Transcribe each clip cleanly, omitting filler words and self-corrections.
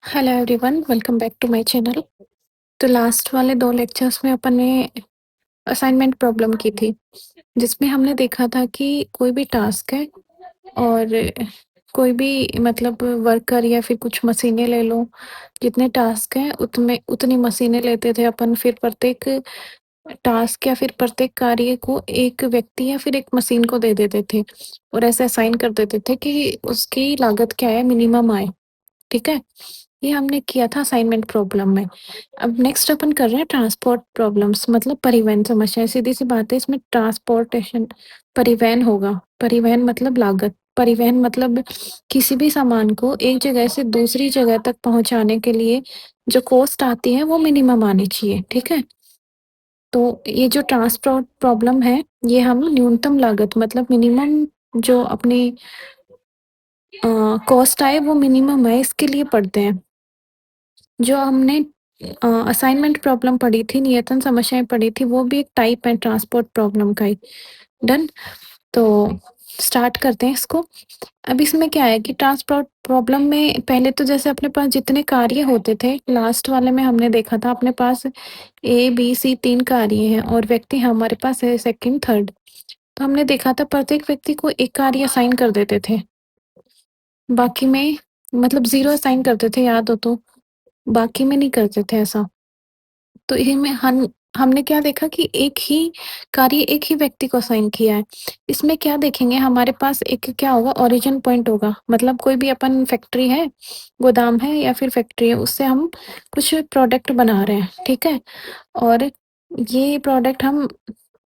Hello everyone, welcome back to my channel. तो last वाले 2 lectures में अपन ने असाइनमेंट प्रॉब्लम की थी, जिसमें हमने देखा था कि कोई भी टास्क है और कोई भी मतलब वर्कर या फिर कुछ मशीनें ले लो, जितने टास्क हैं उतने उतनी मशीनें लेते थे अपन, फिर प्रत्येक टास्क या फिर प्रत्येक कार्य को एक व्यक्ति या फिर एक मशीन को दे देते थे और ऐसे असाइन कर देते थे कि उसकी लागत क्या है, मिनिमम आए। ठीक है? ये हमने किया था असाइनमेंट प्रॉब्लम में। अब नेक्स्ट अपन कर रहे हैं ट्रांसपोर्ट प्रॉब्लम्स, मतलब परिवहन समस्याएँ। सीधी-सी बात है, इसमें ट्रांसपोर्टेशन परिवहन होगा। परिवहन मतलब लागत। परिवहन मतलब किसी भी सामान को एक जगह से दूसरी जगह तक पहुँचाने के लिए जो कॉस्ट आती है वो मिनिमम आनी चाहिए, ठीक है? तो ये जो ट्रांसपोर्ट प्रॉब्लम है, ये हम न्यूनतम लागत मतलब मिनिमम जो अपनी कॉस्ट आए वो मिनिमम है इसके लिए पढ़ते हैं। जो हमने असाइनमेंट प्रॉब्लम पढ़ी थी, नियतन समस्याएँ पढ़ी थी, वो भी एक टाइप है ट्रांसपोर्ट प्रॉब्लम का ही। डन? तो स्टार्ट करते हैं इसको। अब इसमें क्या है कि ट्रांसपोर्ट प्रॉब्लम में पहले तो जैसे अपने पास जितने कार्य होते थे, लास्ट वाले में हमने देखा था अपने पास ए, बी, सी 3 कार्य हैं और व्यक्ति हमारे पास है सेकंड, थर्ड। तो हमने देखा था प्रत्येक व्यक्ति को एक कार्य असाइन कर देते थे। बाकी में मतलब 0 असाइन करते थे, याद हो तो। बाकी में नहीं करते थे ऐसा। तो ये में हमने क्या देखा कि एक ही कार्य एक ही व्यक्ति को असाइन किया है। इसमें क्या देखेंगे, हमारे पास एक क्या होगा, ओरिजिन पॉइंट होगा। मतलब कोई भी अपन फैक्ट्री है, गोदाम है या फिर फैक्ट्री है, उससे हम कुछ प्रोडक्ट बना रहे हैं, ठीक है? और ये प्रोडक्ट हम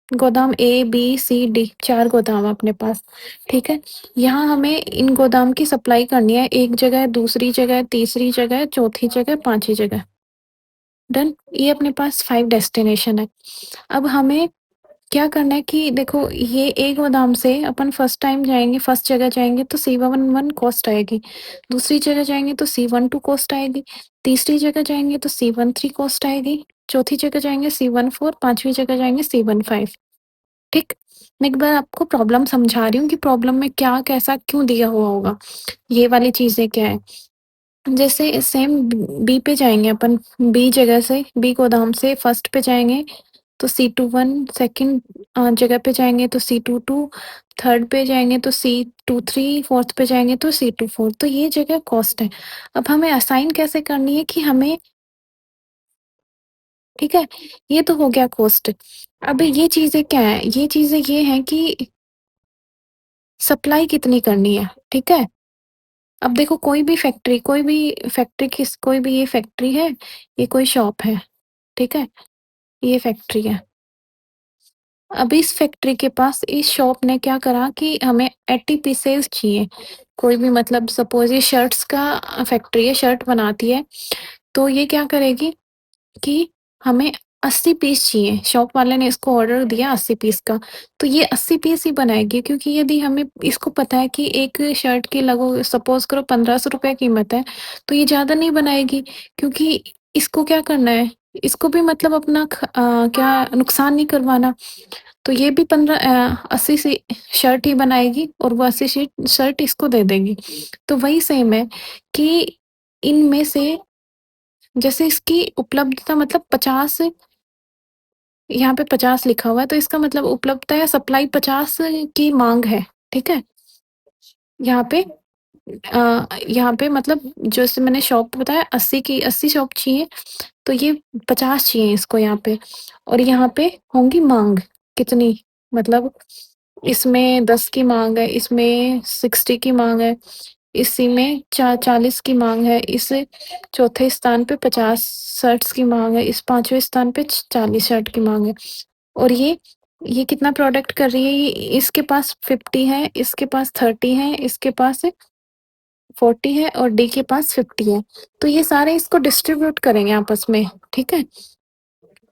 गोदाम ए, बी, सी, डी 4 गोदाम है अपने पास, ठीक है? यहाँ हमें इन गोदाम की सप्लाई करनी है, एक जगह, दूसरी जगह, तीसरी जगह, चौथी जगह, 5वीं जगह। डन? ये अपने पास 5 डेस्टिनेशन है। अब हमें क्या करना है कि देखो, ये एक गोदाम से अपन फर्स्ट टाइम जाएँगे, फर्स्ट जगह जाएँगे तो C11 कॉस्ट आएगी, दूसरी जगह जाएँगे तो C12 कॉस्ट आएगी, तीसरी जगह जाएँगे तो C13 कॉस्ट आएगी, चौथी जगह जाएँगे C14, 5वीं जगह जाएँगे C15, ठीक? मैं एक बार आपको प्रॉब्लम समझा रही हूँ कि प्रॉब्लम में क्या, कैसा, क्यों दिया हुआ होगा, ये वाली चीज़ें क्या है। जैसे सेम बी पे जाएँगे अपन, बी जगह से, बी गोदाम से फर्स्ट पे जाएँगे तो C21, सेकंड जगह पे जाएँगे तो C22, थर्ड पे जाएँगे तो C23, फोर्थ पे जाएँगे तो C24। तो ये जगह कॉस्ट है। अब हमें असाइन कैसे करनी है कि हमें, ठीक है? ये तो हो गया कॉस्ट। अब ये चीज़ें क्या है? ये चीज़ें ये हैं कि सप्लाई कितनी करनी है, ठीक है? अब देखो, कोई भी फैक्ट्री कोई भी ये फैक्ट्री है, ये कोई शॉप है, ठीक है? ये फैक्ट्री है। अब इस फैक्ट्री के पास इस शॉप ने क्या करा कि हमें 80 पीसेस चाहिए। कोई भी मतलब सपोज़ ये शर्ट्स का फैक्ट्री है, शर्ट बनाती है, तो ये क्या करेगी कि हमें 80 पीस चाहिए। शॉप वाले ने इसको ऑर्डर दिया 80 पीस का, तो ये 80 पीस ही बनाएगी, क्योंकि यदि हमें इसको पता है कि एक शर्ट की लगभग सपोज़ करो ₹1500 कीमत है, तो ये ज़्यादा नहीं बनाएगी, क्योंकि इसको क्या करना है, इसको भी मतलब अपना क्या नुकसान नहीं करवाना। तो ये भी 80 सी शर्ट ही बनाएगी और वो 80 शर्ट इसको दे देगी। तो वही सेम है कि इनमें से जैसे इसकी उपलब्धता मतलब 50, यहाँ पे 50 लिखा हुआ है, तो इसका मतलब उपलब्धता या सप्लाई 50 की माँग है, ठीक है? यहाँ पे यहाँ पे मतलब जैसे मैंने शॉप बताया 80 शॉप चाहिए, तो ये 50 चाहिए इसको यहाँ पे, और यहाँ पे होंगी माँग कितनी, मतलब इसमें 10 की माँग है, इसमें 60 की माँग है, इसी में 40 की माँग है, इस चौथे स्थान पे 50 शर्ट्स की माँग है, इस 5वें स्थान पे 40 शर्ट की माँग है। और ये कितना प्रोडक्ट कर रही है, ये इसके पास 50 है, इसके पास 30 है, इसके पास 40 है और डी के पास 50 है। तो ये सारे इसको डिस्ट्रीब्यूट करेंगे आपस में, ठीक है?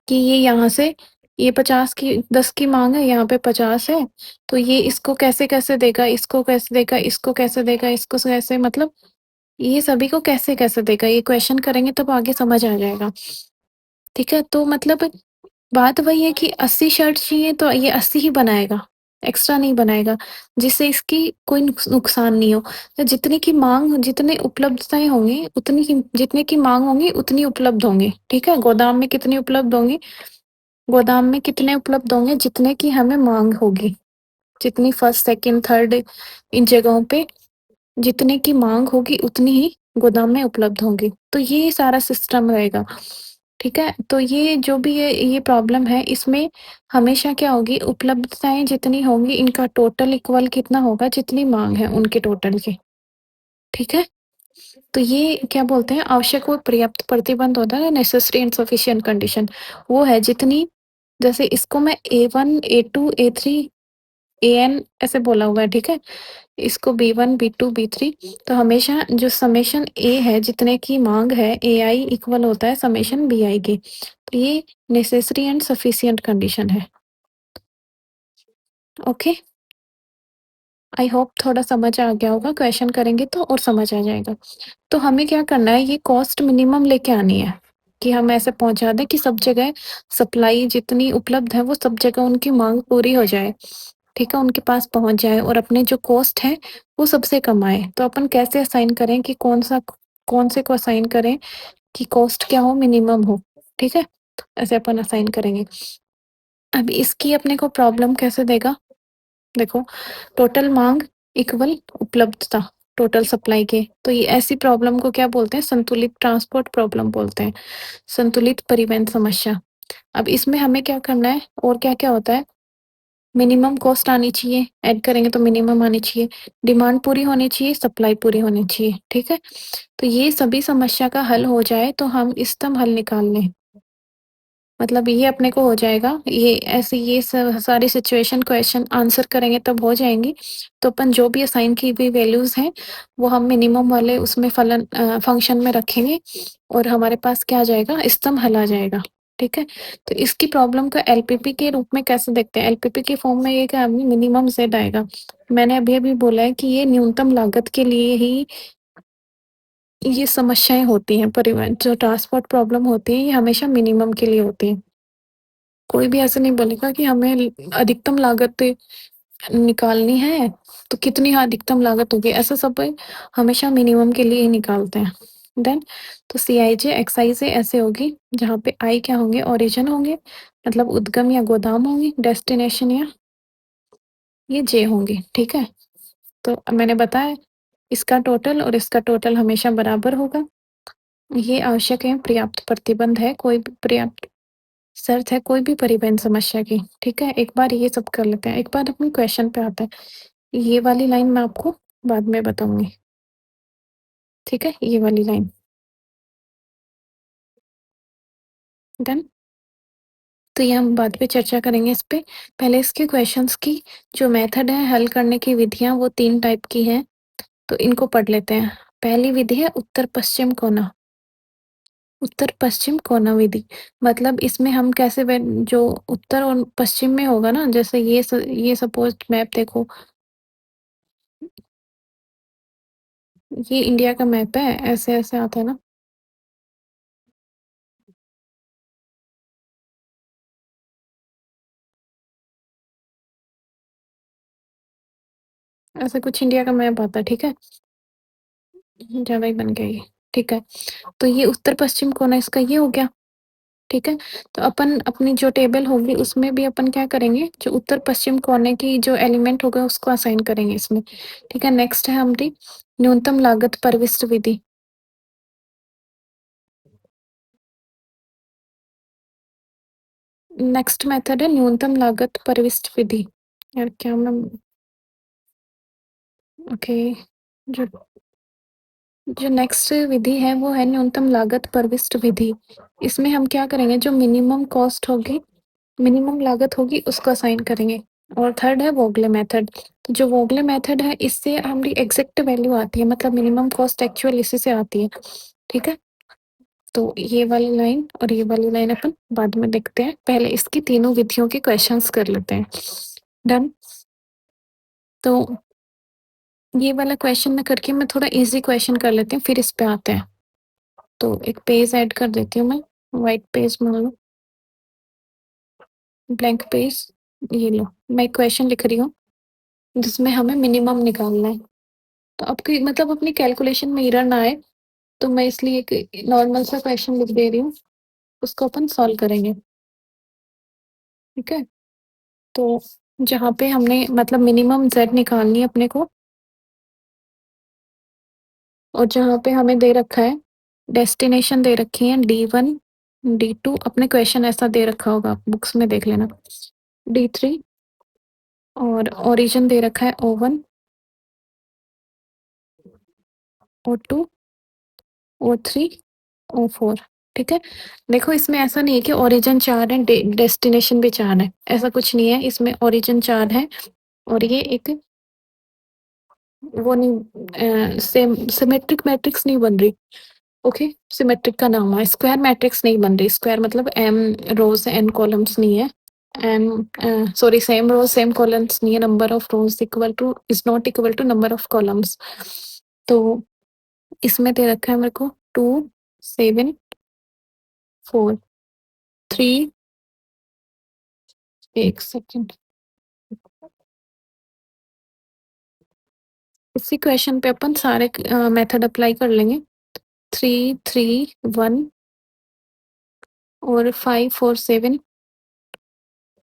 कि ये यहाँ से ये 50 की 10 की माँग है, यहाँ पे 50 है, तो ये इसको कैसे-कैसे देगा, इसको कैसे देगा, इसको कैसे देगा, इसको कैसे, मतलब ये सभी को कैसे-कैसे देगा, ये क्वेश्चन करेंगे तब आगे समझ आ जाएगा, ठीक है? तो मतलब बात वही है कि 80 शर्ट चाहिए तो ये 80 ही बनाएगा, एक्स्ट्रा नहीं बनाएगा, जिससे इसकी कोई नुकसान नहीं हो। तो जितने की माँग जितनी उपलब्धताएँ होंगी, उतनी ही जितने की माँग होंगी, उतनी उपलब्ध होंगी, ठीक है? गोदाम में कितनी उपलब्ध होंगी? गोदाम में कितने उपलब्ध होंगे? जितने की हमें माँग होगी। जितनी फर्स्ट, सेकंड, थर्ड इन जगहों पे जितने की माँग होगी, उतनी ही गोदाम में उपलब्ध होंगी। तो ये सारा सिस्टम रहेगा, ठीक है? तो ये जो भी ये प्रॉब्लम है, इसमें हमेशा क्या होगी, उपलब्धताएँ जितनी होंगी, इनका टोटल इक्वल कितना होगा, जितनी माँग है उनके टोटल की, ठीक है? तो ये क्या बोलते हैं, आवश्यक व पर्याप्त प्रतिबंध होता है, नेसेसरी एंड सफिशिएंट कंडीशन। वो है जितनी, जैसे इसको मैं A1, A2, A3, AN ऐसे बोला हुआ है, ठीक है? इसको B1, B2, B3, तो हमेशा जो समेशन A है, जितने की माँग है, AI इक्वल होता है समेशन BI के। तो ये नेसेसरी एंड सफिशिएंट कंडीशन है। ओके? आई होप थोड़ा समझ आ गया होगा, क्वेश्चन करेंगे तो और समझ आ जाएगा। तो हमें क्या करना है, ये कॉस्ट मिनिमम लेके आनी है, कि हम ऐसे पहुँचा दें कि सब जगह सप्लाई जितनी उपलब्ध है, वो सब जगह उनकी माँग पूरी हो जाए, ठीक है? उनके पास पहुँच जाए और अपने जो कॉस्ट है, वो सबसे कम आए। तो अपन कैसे असाइन करें कि कौन से को असाइन करें कि कॉस्ट क्या हो, मिनिमम हो, ठीक है? ऐसे अपन असाइन करेंगे। अब इसकी अपने को प्रॉब्लम कैसे देगा? देखो, टोटल माँग इक्वल उपलब्धता, टोटल सप्लाई के। तो ये ऐसी प्रॉब्लम को क्या बोलते हैं? संतुलित ट्रांसपोर्ट प्रॉब्लम बोलते हैं, संतुलित परिवहन समस्या। अब इसमें हमें क्या करना है, और क्या-क्या होता है? मिनिमम कॉस्ट आनी चाहिए, ऐड करेंगे तो मिनिमम आनी चाहिए, डिमांड पूरी होनी चाहिए, सप्लाई पूरी होनी चाहिए, ठीक है? तो ये सभी समस्या का हल हो जाए तो हम इष्टतम हल निकाल लें। मतलब ये अपने को हो जाएगा, ये ऐसे ये सारी सिचुएशन क्वेश्चन आंसर करेंगे तब हो जाएँगी। तो अपन जो भी असाइन की हुई वैल्यूज़ हैं, वो हम मिनिमम वाले उसमें फंक्शन में रखेंगे और हमारे पास क्या आ जाएगा, इष्टतम हल आ जाएगा, ठीक है? तो इसकी प्रॉब्लम को एलपीपी के रूप में कैसे देखते हैं? एलपीपी की फॉर्म में ये क्या मिनिमम ज़ेड आएगा। मैंने अभी-अभी बोला है कि ये न्यूनतम लागत के लिए ही ये समस्याएँ होती हैं, परिवहन जो ट्रांसपोर्ट प्रॉब्लम होती है, ये हमेशा मिनिमम के लिए होती है। कोई भी ऐसे नहीं बोलेगा कि हमें अधिकतम लागत निकालनी है, तो कितनी अधिकतम लागत होगी, ऐसा सब हमेशा मिनिमम के लिए ही निकालते हैं। देन तो सीआईजे, एक्सआईजे ऐसे होगी, जहाँ पे आई क्या होंगे, ओरिजिन होंगे, मतलब उद्गम या गोदाम होंगे, डेस्टिनेशन या ये जे होंगे, ठीक है? तो मैंने बताया, इसका टोटल और इसका टोटल हमेशा बराबर होगा। ये आवश्यक है, पर्याप्त प्रतिबंध है, कोई भी पर्याप्त शर्त है कोई भी परिवहन समस्या की, ठीक है? एक बार ये सब कर लेते हैं, एक बार अपन क्वेश्चन पे आते हैं। ये वाली लाइन मैं आपको बाद में बताऊँगी, ठीक है? ये वाली लाइन, डन? तो ये हम बाद में चर्चा करेंगे इस पे। पहले इसके क्वेश्चंस की जो मेथड है, हल करने की विधियाँ, वो 3 टाइप की हैं, तो इनको पढ़ लेते हैं। पहली विधि है उत्तर-पश्चिम कोना। उत्तर-पश्चिम कोना विधि, मतलब इसमें हम कैसे जो उत्तर और पश्चिम में होगा ना, जैसे ये सपोज़ मैप देखो, ये इंडिया का मैप है, ऐसे-ऐसे आता है ना, ऐसे कुछ इंडिया का मैप आता है, ठीक है? ज़्यादा ही बन गया ये, ठीक है? तो ये उत्तर-पश्चिम कोना इसका ये हो गया, ठीक है? तो अपन अपनी जो टेबल होगी उसमें भी अपन क्या करेंगे, जो उत्तर-पश्चिम कोने की जो एलिमेंट होगा उसको असाइन करेंगे इसमें, ठीक है? नेक्स्ट है हमारी न्यूनतम लागत परिविष्ट विधि। नेक्स्ट मेथड है न्यूनतम लागत परिविष्ट विधि। यार क्या मैं ओके, जो जो नेक्स्ट विधि है वो है न्यूनतम लागत परिविष्ट विधि। इसमें हम क्या करेंगे, जो मिनिमम कॉस्ट होगी, मिनिमम लागत होगी, उसको असाइन करेंगे। और थर्ड है वोगले मेथड। तो जो वोगले मेथड है, इससे हमारी एग्जैक्ट वैल्यू आती है, मतलब मिनिमम कॉस्ट एक्चुअल इसी से आती है, ठीक है? तो ये वाली लाइन और ये वाली लाइन अपन बाद में देखते हैं, पहले इसकी तीनों विधियों के क्वेश्चंस कर लेते हैं, डन? तो ये वाला क्वेश्चन में करके मैं थोड़ा इजी क्वेश्चन कर लेती हूँ, फिर इस पे आते हैं। तो एक पेज ऐड कर देती हूँ मैं, व्हाइट पेज मान लो, ब्लैंक पेज, ये लो, मैं क्वेश्चन लिख रही हूँ, जिसमें हमें मिनिमम निकालना है। तो आपकी मतलब अपनी कैलकुलेशन में एरर ना आए, तो मैं इसलिए एक नॉर्मल सा क्वेश्चन लिख दे रही हूँ, उसको अपन सॉल्व करेंगे, ठीक है? तो जहाँ पे हमने मतलब मिनिमम z निकालनी है अपने को, और जहाँ पे हमें दे रखा है, डेस्टिनेशन दे रखी है D1, D2, अपने क्वेश्चन ऐसा दे रखा होगा, आप बुक्स में देख लेना, D3, और ओरिजिन दे रखा है O1, O2, O3, O4, ठीक है? देखो इसमें ऐसा नहीं है कि ओरिजिन 4 है, डेस्टिनेशन भी 4 है, ऐसा कुछ नहीं है, इसमें ओरिजिन 4 है और ये एक वो नहीं, सेम सिमेट्रिक मैट्रिक्स नहीं बन रही, ओके? सिमेट्रिक का नाम है, स्क्वायर मैट्रिक्स नहीं बन रही, स्क्वायर मतलब m रोज n कॉलम्स नहीं है, sorry, same rows same columns नहीं है, number of rows equal to is not equal to number of columns. तो इसमें दे रखा है मेरे को 2, 7, 4, 3, एक सेकेंड, इसी क्वेश्चन पे अपन सारे मेथड अप्लाई कर लेंगे, 3, 3, 1 और 5, 4, 7,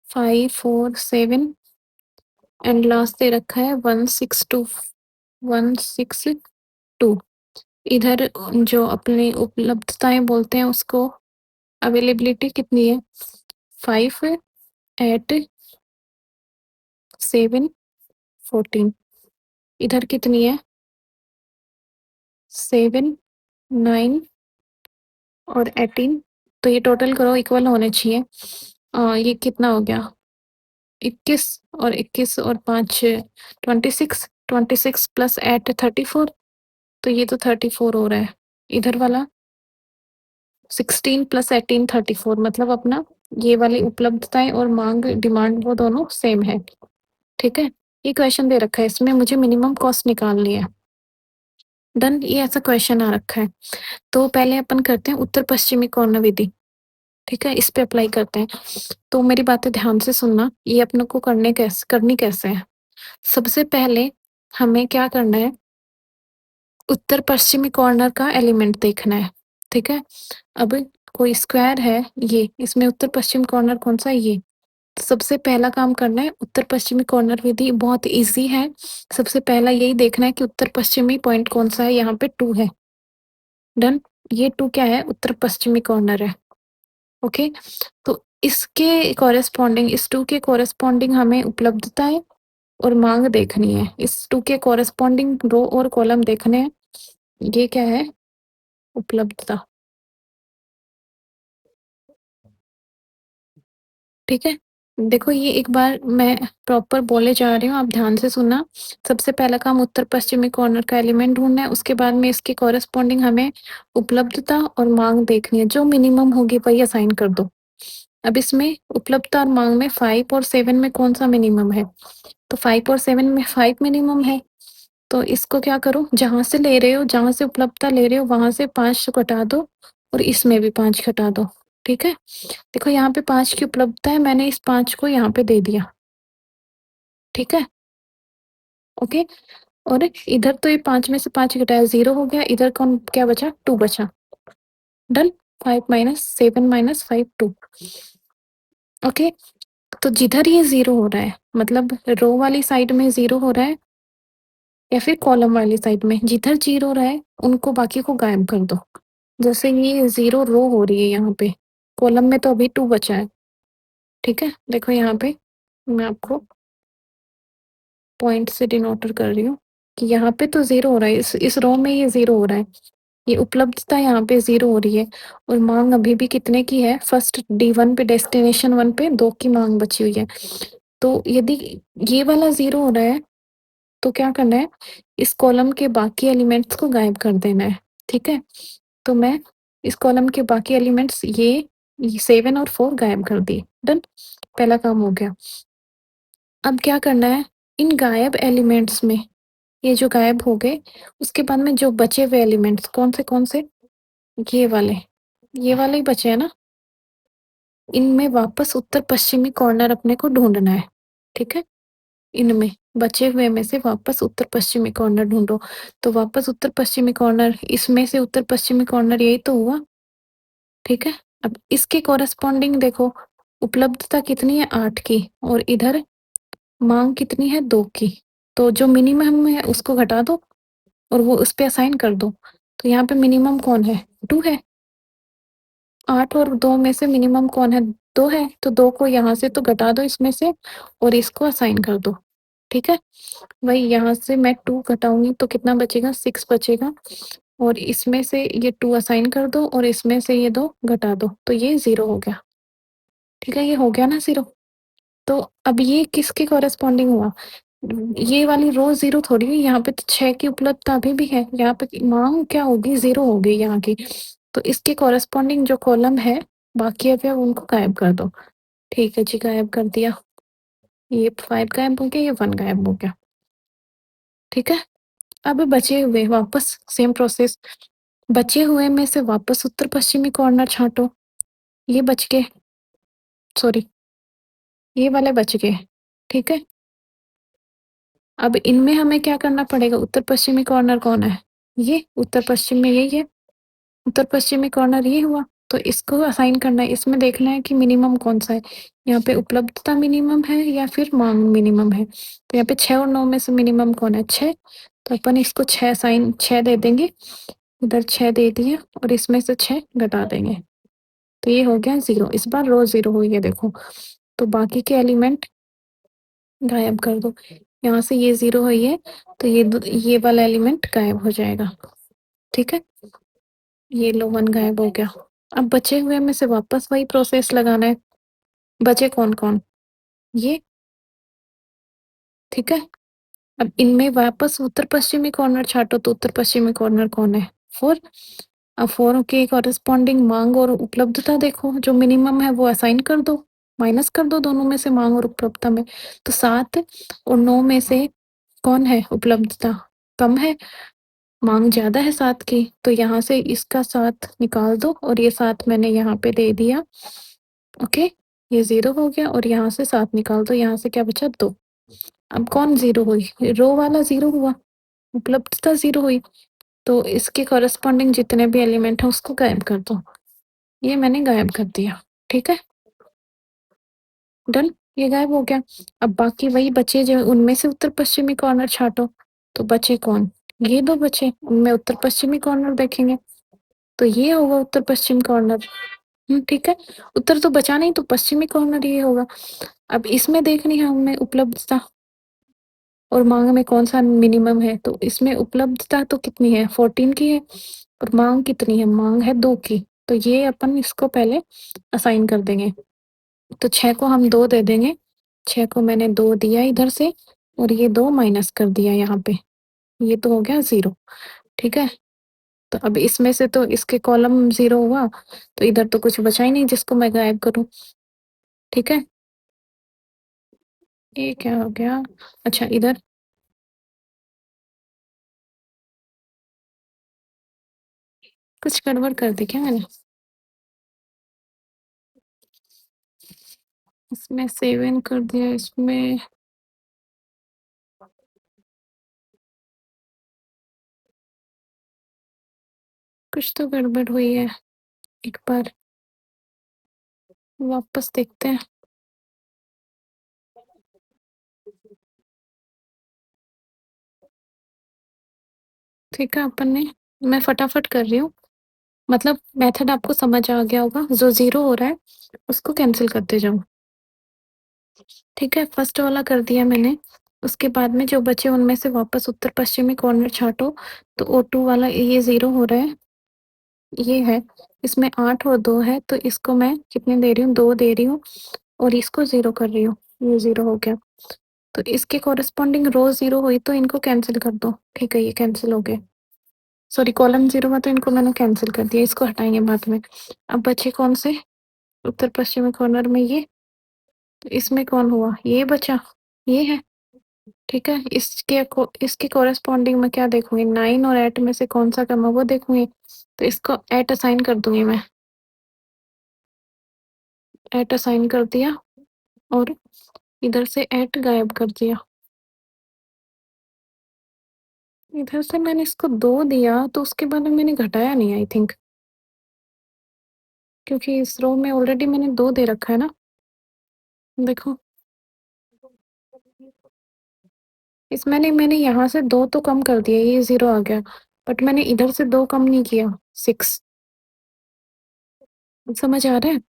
5, 4, 7 एंड लास्ट दे रखा है 1, 6, 2, 1, 6, 2। इधर जो अपनी उपलब्धताएं बोलते हैं उसको, अवेलेबिलिटी कितनी है, 5, 8, 7, 14। इधर कितनी है, 7, 9 और 18। तो ये टोटल करो, इक्वल होने चाहिए। ये कितना हो गया, 21 और 21 और 5, 26, 26 प्लस 8, 34। तो ये तो 34 हो रहा है। इधर वाला 16 प्लस 18, 34, मतलब अपना ये वाली उपलब्धताएं और मांग, डिमांड, वो दोनों सेम है, ठीक है? ये क्वेश्चन दे रखा है, इसमें मुझे मिनिमम कॉस्ट निकालनी है। डन, ये ऐसा क्वेश्चन आ रखा है। तो पहले अपन करते हैं उत्तर पश्चिमी कौर्ण विधि, ठीक है? इस पे अप्लाई करते हैं। तो मेरी बातें ध्यान से सुनना, ये अपने को करनी कैसे है। सबसे पहले हमें क्या करना है, उत्तर पश्चिमी कॉर्नर का एलिमेंट देखना है, ठीक है? अब कोई स्क्वायर है, ये इसमें उत्तर पश्चिम कॉर्नर कौन सा है, ये। तो सबसे पहला काम करना है, उत्तर पश्चिमी कॉर्नर विधि बहुत इजी है। सबसे पहला यही देखना है कि उत्तर पश्चिमी पॉइंट कौन सा है, यहाँ पे 2 है। डन, ये 2 क्या है, उत्तर पश्चिमी कॉर्नर है, ओके? तो इसके कॉरेस्पॉन्डिंग, इस 2 के कॉरेस्पॉन्डिंग हमें उपलब्धता है और मांग देखनी है। इस 2 के कॉरेस्पॉन्डिंग रो और कॉलम देखने हैं। ये क्या है, उपलब्धता, ठीक है? देखो ये एक बार मैं प्रॉपर बोले जा रही हूँ, आप ध्यान से सुनना। सबसे पहला काम उत्तर पश्चिमी कॉर्नर का एलिमेंट ढूंढना है, उसके बाद में इसके कॉरेस्पॉन्डिंग हमें उपलब्धता और मांग देखनी है, जो मिनिमम होगी वही असाइन कर दो। अब इसमें उपलब्धता और मांग में 5 और 7 में कौन सा मिनिमम है, तो 5 और 7 में 5 मिनिमम है। तो इसको क्या करो, जहां से ले रहे हो, जहां से उपलब्धता ले रहे हो वहां से 5 घटा दो और इसमें भी 5 घटा दो, ठीक है? देखो यहाँ पे 5 की उपलब्धता है, मैंने इस 5 को यहाँ पे दे दिया, ठीक है? ओके। और इधर तो ये 5 में से 5 घटाया 0 हो गया, इधर कौन क्या बचा, 2 बचा। Done, 5 minus 7 minus 5, 2। ओके, तो जिधर ये 0 हो रहा है, मतलब रो वाली साइड में 0 हो रहा है या फिर कॉलम वाली साइड में, जिधर 0 हो रहा है उनको बाकी को गायब कर दो। जैसे ये 0 रो हो रही है यहाँ पे, कॉलम में तो अभी 2 बचा है, ठीक है? देखो यहाँ पे मैं आपको पॉइंट से डिनोटर कर रही हूँ कि यहाँ पे तो 0 हो रहा है, इस रो में ये 0 हो रहा है, ये उपलब्धता यहाँ पे 0 हो रही है और मांग अभी भी कितने की है, फर्स्ट D1 पे, डेस्टिनेशन 1 पे 2 की मांग बची हुई है। तो यदि ये वाला 0 हो रहा है तो क्या करना है, इस कॉलम के बाकी एलिमेंट्स को गायब कर देना है, ठीक है? तो मैं इस कॉलम के बाकी एलिमेंट्स ये 7 और 4 गायब कर दिए। डन, पहला काम हो गया। अब क्या करना है, इन गायब एलिमेंट्स में, ये जो गायब हो गए, उसके बाद में जो बचे हुए एलिमेंट्स कौन से, ये वाले, ये वाले ही बचे हैं ना? इनमें वापस उत्तर पश्चिमी कॉर्नर अपने को ढूँढना है, ठीक है? इनमें, बचे हुए में से वापस उत्तर पश्चिमी कॉर्नर ढूँढो। तो वापस उत्तर पश्चिमी कॉर्नर, इसमें से उत्तर पश्चिमी कॉर्नर यही तो हुआ, ठीक है? अब इसके कॉरेस्पॉन्डिंग देखो, उपलब्धता कितनी है 8 की और इधर माँग कितनी है 2 की। तो जो मिनिमम है उसको घटा दो और वो उस पे असाइन कर दो। तो यहाँ पे मिनिमम कौन है? 2 है। 8 और 2 में से मिनिमम कौन है? 2 है। तो 2 को यहाँ से तो घटा दो इसमें से और इसको असाइन कर दो, ठीक है? वही यहाँ से मैं 2 घटाऊँगी तो कितना बचेगा? 6 बचेगा और इसमें से ये 2 असाइन कर दो और इसमें से ये 2 घटा दो, तो ये 0 हो गया, ठीक है? ये हो गया ना 0? तो अब ये किसके कॉरेस्पॉन्डिंग हुआ? ये वाली रो 0 थोड़ी हुई, यहाँ पे तो 6 की उपलब्धता अभी भी है, यहाँ पे माँग क्या होगी? 0 होगी यहाँ की। तो इसके कॉरेस्पॉन्डिंग जो कॉलम है, बाकी अवयव उनको गायब कर दो। ठीक है जी, गायब कर दिया। ये 5 गायब हो गया, ये 1 गायब हो गया, ठीक है? अब बचे हुए वापस सेम प्रोसेस, बचे हुए में से वापस उत्तर-पश्चिमी कॉर्नर छाँटो। ये बच गए, सॉरी, ये वाले बच गए, ठीक है? अब इनमें हमें क्या करना पड़ेगा? उत्तर-पश्चिमी कॉर्नर कौन है? ये, उत्तर-पश्चिम में यही है। उत्तर-पश्चिमी कॉर्नर ये हुआ, तो इसको असाइन करना है, इसमें देखना है कि मिनिमम कौन-सा है। यहाँ पे उपलब्धता मिनिमम है या फिर माँग मिनिमम है। तो यहाँ पे 6 और 9 में से मिनिमम कौन है? 6, तो अपन इसको 6 असाइन 6 दे देंगे, इधर 6 दे दिए और इसमें से 6 घटा देंगे। तो ये हो गया 0, इस बार रो 0 हुई है देखो। तो बाकी के एलिमेंट गायब कर दो। यहाँ से ये 0 हुई है, तो ये वाला एलिमेंट गायब हो जाएगा, ठीक है? ये लो 1 गायब हो गया। अब बचे हुए में से वापस वही प्रोसेस लगाना है। बचे कौन-कौन? ये, ठीक है? अब इनमें वापस उत्तर-पश्चिमी कॉर्नर छाँटो, तो उत्तर-पश्चिमी कॉर्नर कौन है? 4। अब 4 के कॉरेस्पॉन्डिंग माँग और उपलब्धता देखो, जो मिनिमम है वो असाइन कर दो, माइनस कर दो दोनों में से माँग और उपलब्धता में। तो 7 और 9 में से कौन है उपलब्धता? कम है, माँग ज़्यादा है 7 की, तो यहाँ से इसका 7 निकाल दो और ये 7 मैंने यहाँ पे दे दिया, ओके? ये 0 हो गया और यहाँ से 7 निकाल दो, यहाँ से क्या बचा? 2। अब कौन 0 हुई? रो वाला 0 हुआ, उपलब्धता 0 हुई, तो इसके कॉरेस्पॉन्डिंग जितने भी एलिमेंट हैं उसको गायब कर दो। ये मैंने गायब कर दिया, ठीक है? डन, ये गायब हो गया। अब बाकी वही बचे जो उनमें से उत्तर-पश्चिमी कॉर्नर छाँटो, तो बचे कौन? ये 2 बचे, उनमें उत्तर-पश्चिमी कॉर्नर देखेंगे, तो ये होगा उत्तर-पश्चिम कॉर्नर। ठीक है? उत्तर तो बचा नहीं, तो पश्चिमी कॉर्नर ये होगा। अब इसमें देखनी है हमें उपलब्धता और माँग में कौन-सा मिनिमम है, तो इसमें उपलब्धता तो कितनी है? 14 की है और माँग कितनी है? माँग है 2 की, तो ये अपन इसको पहले असाइन कर देंगे। तो 6 को हम 2 दे देंगे, 6 को मैंने 2 दिया इधर से और ये 2 माइनस कर दिया यहाँ पे, ये तो हो गया 0, ठीक है? तो अब इसमें से तो इसके कॉलम 0 हुआ, तो इधर तो कुछ बचा ही नहीं जिसको मैं गायब करूँ, ठीक है? ये क्या हो गया? अच्छा, इधर कुछ गड़बड़ कर दी क्या मैंने? इसमें 7 कर दिया, इसमें कुछ तो गड़बड़ हुई है, एक बार वापस देखते हैं। ठीक है, अपन ने, मैं फटाफट कर रही हूँ, मतलब मेथड आपको समझ आ गया होगा, जो 0 हो रहा है उसको कैंसल करते जाओ, ठीक है? फर्स्ट वाला कर दिया मैंने, उसके बाद में जो बचे उनमें से वापस उत्तर-पश्चिमी कॉर्नर छाँटो, तो O2 वाला ये 0 हो रहा है, ये है, इसमें 8 और 2 है, तो इसको मैं कितने दे रही हूँ? 2 दे रही हूँ और इसको 0 कर रही हूँ, ये 0 हो गया। तो इसके कॉरेस्पॉन्डिंग रो 0 हुई, तो इनको कैंसल कर दो, ठीक है? ये कैंसल हो गए। सॉरी, कॉलम 0 हुआ तो इनको मैंने कैंसल कर दिया, इसको हटाएँगे बाद में। अब बचे कौन से? उत्तर-पश्चिमी कॉर्नर में ये, तो इसमें कौन हुआ? ये बचा, ये है, ठीक है? इसके कॉरेस्पॉन्डिंग मैं क्या देखूँगी? 9 और 8 में से कौन-सा कम है वो देखूँगी, तो इसको 8 असाइन कर दूँगी मैं। एट असाइन कर दिया और इधर से एट गायब कर दिया। इधर से मैंने इसको 2 दिया तो उसके बाद में मैंने घटाया नहीं आई थिंक, क्योंकि इस रो में ऑलरेडी मैंने 2 दे रखा है ना। देखो, इस मैंने यहाँ से 2 तो कम कर दिया, ये 0 आ गया, बट मैंने इधर से 2 कम नहीं किया, 6। समझ आ रहा है?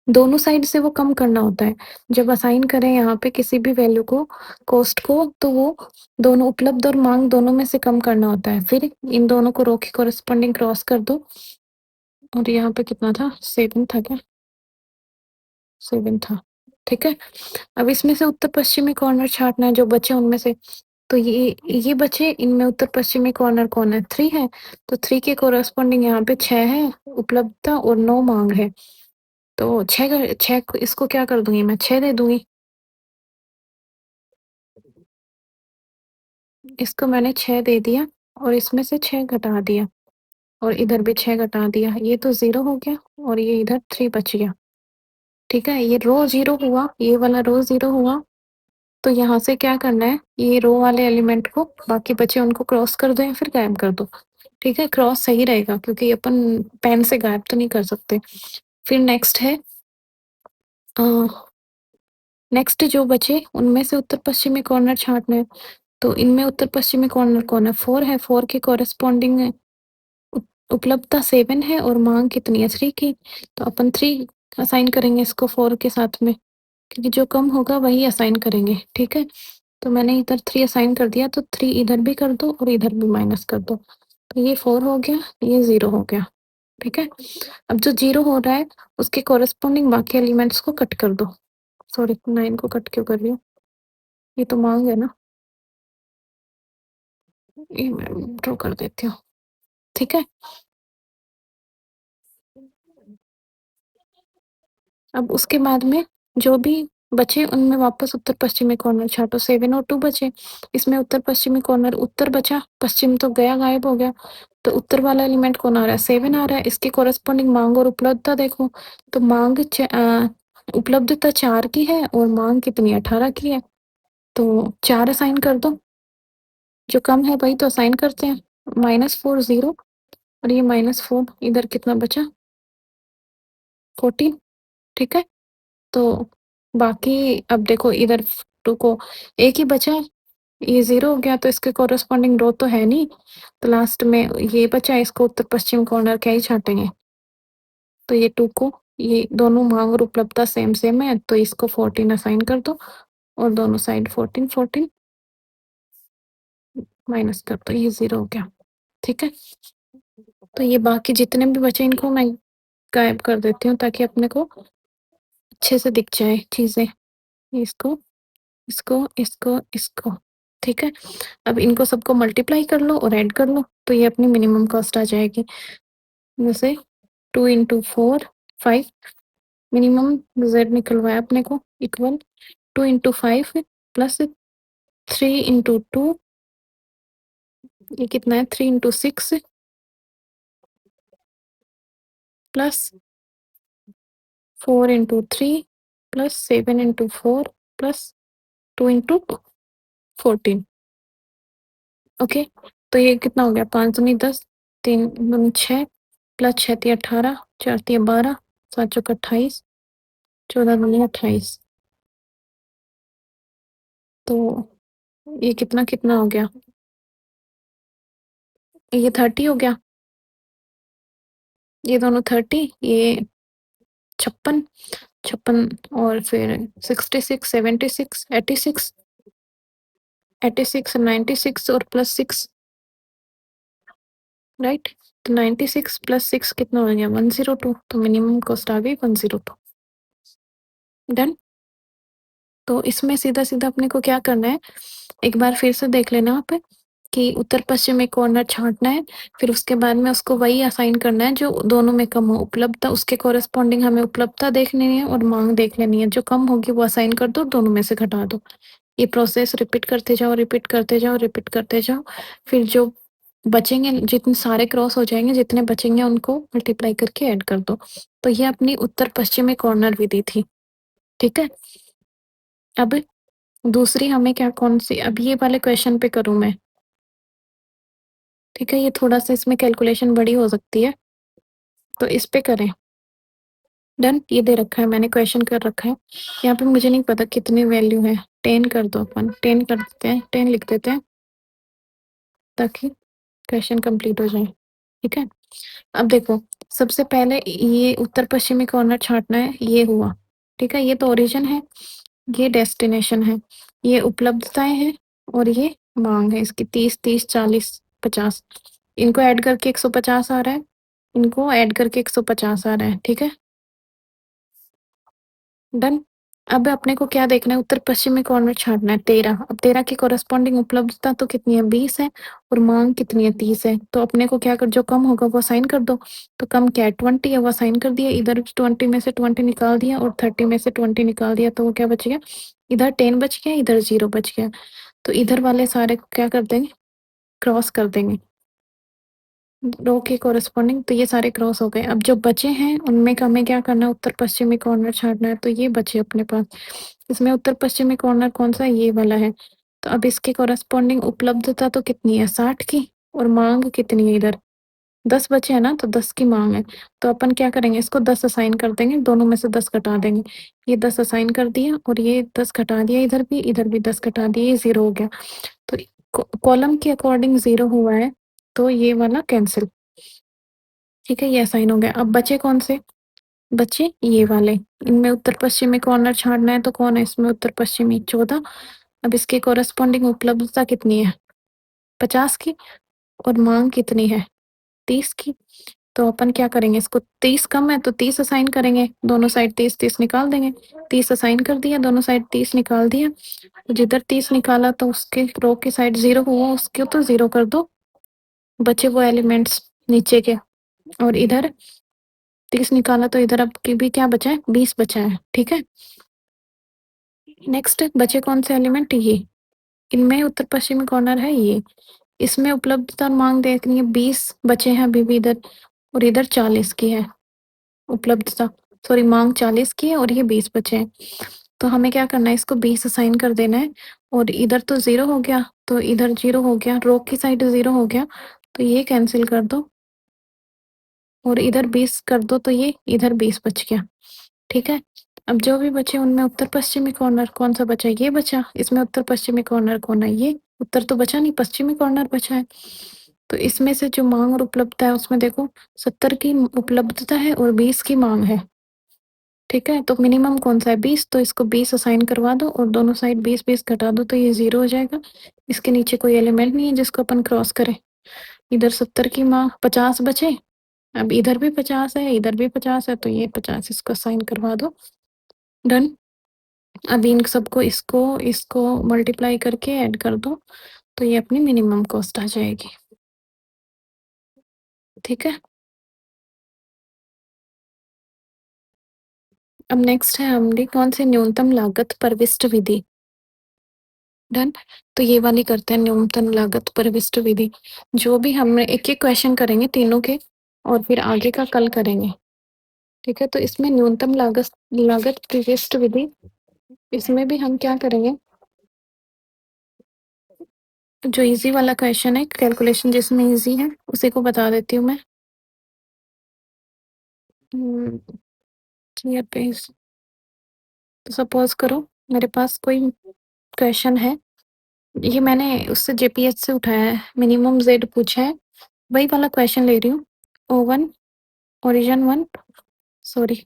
दोनों साइड से वो कम करना होता है। जब असाइन करें यहाँ पे किसी भी वैल्यू को, कॉस्ट को, तो वो दोनों उपलब्ध और माँग दोनों में से कम करना होता है। फिर इन दोनों को रो के कॉरेस्पॉन्डिंग क्रॉस कर दो और यहाँ पे कितना था? 7 था क्या? 7 था, ठीक है। अब इसमें से उत्तर-पश्चिमी कॉर्नर छाँटना है जो बचे उनमें से। तो ये बचे, इनमें उत्तर-पश्चिमी कॉर्नर कौन है? 3 है, तो 3 के कॉरेस्पॉन्डिंग यहाँ पे 6 है उपलब्धता और 9 माँग है। तो 6 को इसको क्या कर दूँगी मैं? 6 दे दूँगी। इसको मैंने 6 दे दिया और इसमें से 6 घटा दिया और इधर भी 6 घटा दिया। ये तो 0 हो गया और ये इधर 3 बच गया। ठीक है, ये रो 0 हुआ, ये वाला रो 0 हुआ। तो यहाँ से क्या करना है, ये रो वाले एलिमेंट को, बाकी बचे उनको क्रॉस कर दो या फिर गायब कर दो। ठीक है, क्रॉस सही रहेगा क्योंकि अपन पेन से गायब तो नहीं कर सकते। फिर नेक्स्ट है नेक्स्ट जो बचे उनमें से उत्तर-पश्चिमी कॉर्नर छाँटना है। तो इनमें उत्तर-पश्चिमी कॉर्नर कौन है? 4 है, 4 के कॉरेस्पॉन्डिंग उपलब्धता 7 है और माँग कितनी है? 3 की। तो अपन 3 असाइन करेंगे इसको 4 के साथ में, क्योंकि जो कम होगा वही असाइन करेंगे, ठीक है? तो मैंने इधर 3 असाइन कर दिया, तो 3 इधर भी कर दो और इधर भी माइनस कर दो। तो ये 4 हो गया, ये 0 हो गया, ठीक है? अब जो 0 हो रहा है, उसके कॉरेस्पॉन्डिंग बाकी एलिमेंट्स को कट कर दो। सॉरी, 9 को कट क्यों कर रही हूँ? ये तो माँग है ना? ये मैं ड्रॉ कर देती हूँ, ठीक है? अब उसके बाद में जो भी बचे उनमें वापस उत्तर-पश्चिमी कॉर्नर छाँटो, 7 और 2 बचे। इसमें उत्तर-पश्चिमी कॉर्नर उत्तर बचा, पश्चिम तो गया, गायब हो गया। तो उत्तर वाला एलिमेंट कौन आ रहा है? 7 आ रहा है। इसकी कॉरेस्पॉन्डिंग माँग और उपलब्धता देखो, तो उपलब्धता 4 की है और माँग कितनी है? 18 की है। तो 4 असाइन कर दो, जो कम है वही तो असाइन करते हैं। -4 0 और ये -4, इधर कितना बचा? 14, ठीक है? तो बाकी अब देखो इधर 2 को एक ही बचा है, ये 0 हो गया तो इसके कॉरेस्पॉन्डिंग रो तो है नहीं, तो लास्ट में ये बचा, इसको उत्तर-पश्चिम कॉर्नर क्या ही छाँटेंगे। तो ये 2 को, ये दोनों माँग और उपलब्धता सेम है, तो इसको 14 असाइन कर दो और दोनों साइड 14 14 माइनस कर दो, ये 0 हो गया, ठीक है? तो ये बाकी जितने भी बचे इनको मैं गायब कर देती हूँ ताकि अपने को अच्छे से दिख जाए चीज़ें। इसको, इसको, ठीक है? अब इनको सबको मल्टीप्लाई कर लो और ऐड कर लो, तो ये अपनी मिनिमम कॉस्ट आ जाएगी। जैसे 2 इंटू 4 5, मिनिमम z निकलवाया अपने को, इक्वल 2 इंटू 5 प्लस 3 इंटू 2, ये कितना है? 3 into 6 plus 4 into 3 plus 7 into 4 plus 2 into 14। Okay, तो ये कितना हो गया? 5 दूनी 10, 3 दूनी 6 प्लस 6 तिया 18, 4 तिया 12, 7 चौका 28, 14 दूनी 28। तो ये कितना कितना हो गया? ये 30 हो गया, ये दोनों 30, ये 56 56 और फिर 66 76 86 86 96 और प्लस 6, राइट? तो 96 प्लस 6 कितना हो गया? 102, तो मिनिमम कॉस्ट आ गई 102। डन। तो इसमें सीधा-सीधा अपने को क्या करना है, एक बार फिर से देख लेना आप कि उत्तर-पश्चिम में कॉर्नर छाँटना है, फिर उसके बाद में उसको वही असाइन करना है जो दोनों में कम हो। उपलब्धता उसके कॉरेस्पॉन्डिंग हमें उपलब्धता देख लेनी है और माँग देख लेनी है, जो कम होगी वो असाइन कर दो, दोनों में से घटा दो। ये प्रोसेस रिपीट करते जाओ, रिपीट करते जाओ, रिपीट करते जाओ, फिर जो बचेंगे जितने सारे क्रॉस हो जाएँगे, जितने बचेंगे उनको मल्टीप्लाई करके ऐड कर दो। तो ये अपनी उत्तर-पश्चिमी कॉर्नर विधि थी, ठीक है? अब दूसरी हमें क्या कौन-सी अब ये वाले क्वेश्चन पे करूँ मैं, ठीक है? ये थोड़ा-सा इसमें कैलकुलेशन बड़ी हो सकती है, तो इस पे करें। डन? ये दे रखा है मैंने क्वेश्चन कर रखा है। यहाँ पे मुझे नहीं पता कितनी वैल्यू है, 10 कर दो अपन, 10 कर देते हैं, 10 लिख देते हैं ताकि क्वेश्चन कंप्लीट हो जाए, ठीक है? अब देखो, सबसे पहले ये उत्तर-पश्चिमी कॉर्नर छाँटना है, ये हुआ, ठीक है? ये तो ओरिजिन है, ये डेस्टिनेशन है, ये उपलब्धताएँ हैं और ये माँग है इसकी 30, 30, 40, 50। इनको ऐड करके 150 आ रहा है, इनको ऐड करके 150 आ रहा है, ठीक है? डन। अब अपने को क्या देखना है, उत्तर पश्चिमी कॉर्नर छांटना है 13। अब 13 की कॉरेस्पॉन्डिंग उपलब्धता तो कितनी है 20 है और मांग कितनी है 30 है। तो अपने को क्या कर, जो कम होगा वो साइन कर दो। तो कम क्या है 20 है, वो साइन कर दिया, इधर 20 में से 20 निकाल दिया और 30 में से 20 निकाल दिया, तो वो क्या बच गया, इधर 10 बच गया, इधर 0 बच गया। तो इधर वाले सारे को क्या कर देंगे, क्रॉस कर देंगे रो के कॉरेस्पॉन्डिंग, तो ये सारे क्रॉस हो गए। अब जो बचे हैं उनमें का हमें क्या करना है, उत्तर पश्चिमी कॉर्नर छांटना है। तो ये बचे अपने पास, इसमें उत्तर पश्चिमी कॉर्नर कौन सा है, ये वाला है। तो अब इसके कॉरेस्पॉन्डिंग उपलब्धता तो कितनी है 60 की, और मांग कितनी है इधर 10 बचे हैं ना, तो 10 की मांग है। तो अपन क्या करेंगे, इसको 10 असाइन कर देंगे, दोनों में से 10 घटा देंगे। ये 10 असाइन कर दिया और ये 10 घटा दिया, इधर भी 10 घटा दिया, ये 0 हो गया। तो कॉलम के अकॉर्डिंग 0 हुआ है, तो ये वाला कैंसिल, ठीक है? ये असाइन हो गया। अब बचे कौन से, बचे ये वाले, इनमें उत्तर पश्चिमी कॉर्नर छांटना है। तो कौन है इसमें उत्तर पश्चिमी, 14। अब इसके कॉरेस्पॉन्डिंग उपलब्धता कितनी है 50 की, और मांग कितनी है 30 की। तो अपन क्या करेंगे, इसको 30 कम है तो 30 असाइन करेंगे, दोनों साइड 30 30 निकाल देंगे। 30 असाइन कर दिया, दोनों साइड 30 निकाल दिया। तो जिधर 30 निकाला तो उसके रो की साइड 0 हुआ, उसको तो 0 कर दो, बचे वो एलिमेंट्स नीचे के। और इधर 30 निकाला तो इधर अब की भी क्या बचा है, 20 बचा है, ठीक है? नेक्स्ट बचे कौन से एलिमेंट, ये, इनमें उत्तर पश्चिमी कॉर्नर है ये, इसमें उपलब्धता और मांग देखनी है, 20 बचे हैं अभी भी इधर, और इधर 40 की है उपलब्धता, सॉरी मांग 40 की है और ये 20 बचे हैं। तो हमें क्या करना है, इसको 20 असाइन कर देना है, और इधर तो 0 हो गया, तो इधर 0 हो गया, रो की साइड 0 हो गया, तो ये कैंसिल कर दो, और इधर 20 कर दो, तो ये इधर 20 बच गया, ठीक है? अब जो भी बचे उनमें उत्तर पश्चिमी कॉर्नर कौन सा बचा, ये बचा, इसमें उत्तर पश्चिमी कॉर्नर कौन है, ये उत्तर तो बचा नहीं, पश्चिमी कॉर्नर बचा है। तो इसमें से जो मांग और उपलब्धता है उसमें देखो 70 की उपलब्धता है और 20 की मांग है, ठीक है? तो मिनिमम कौन सा है 20, तो इसको 20 असाइन करवा दो और दोनों साइड 20 20 घटा दो, तो ये 0 हो जाएगा। इसके नीचे कोई एलिमेंट नहीं है जिसको अपन क्रॉस करें। इधर 70 की मांग, 50 बचे, अब इधर भी 50 है, इधर भी 50 है, तो ये 50 इसको असाइन करवा दो। डन। अब इन सबको इसको इसको मल्टीप्लाई करके ऐड कर दो, तो ये अपनी मिनिमम कॉस्ट आ जाएगी, ठीक है? अब नेक्स्ट है हमारी कौन सी, न्यूनतम लागत परिविष्ट विधि। डन। तो ये वाली करते हैं, न्यूनतम लागत परिविष्ट विधि। जो भी हम एक एक क्वेश्चन करेंगे तीनों के, और फिर आगे का कल करेंगे, ठीक है? तो इसमें न्यूनतम लागत लागत परिविष्ट विधि, इसमें भी हम क्या करेंगे, जो इजी वाला क्वेश्चन है कैलकुलेशन जिसमें इजी है उसी को बता देती हूँ मैं। Clear page. तो सपोज करो मेरे पास कोई क्वेश्चन है, ये मैंने उससे जेपीएच से उठाया है, मिनिमम जेड पूछा है, वही वाला क्वेश्चन ले रही हूँ। O1, ओरिजन 1, सॉरी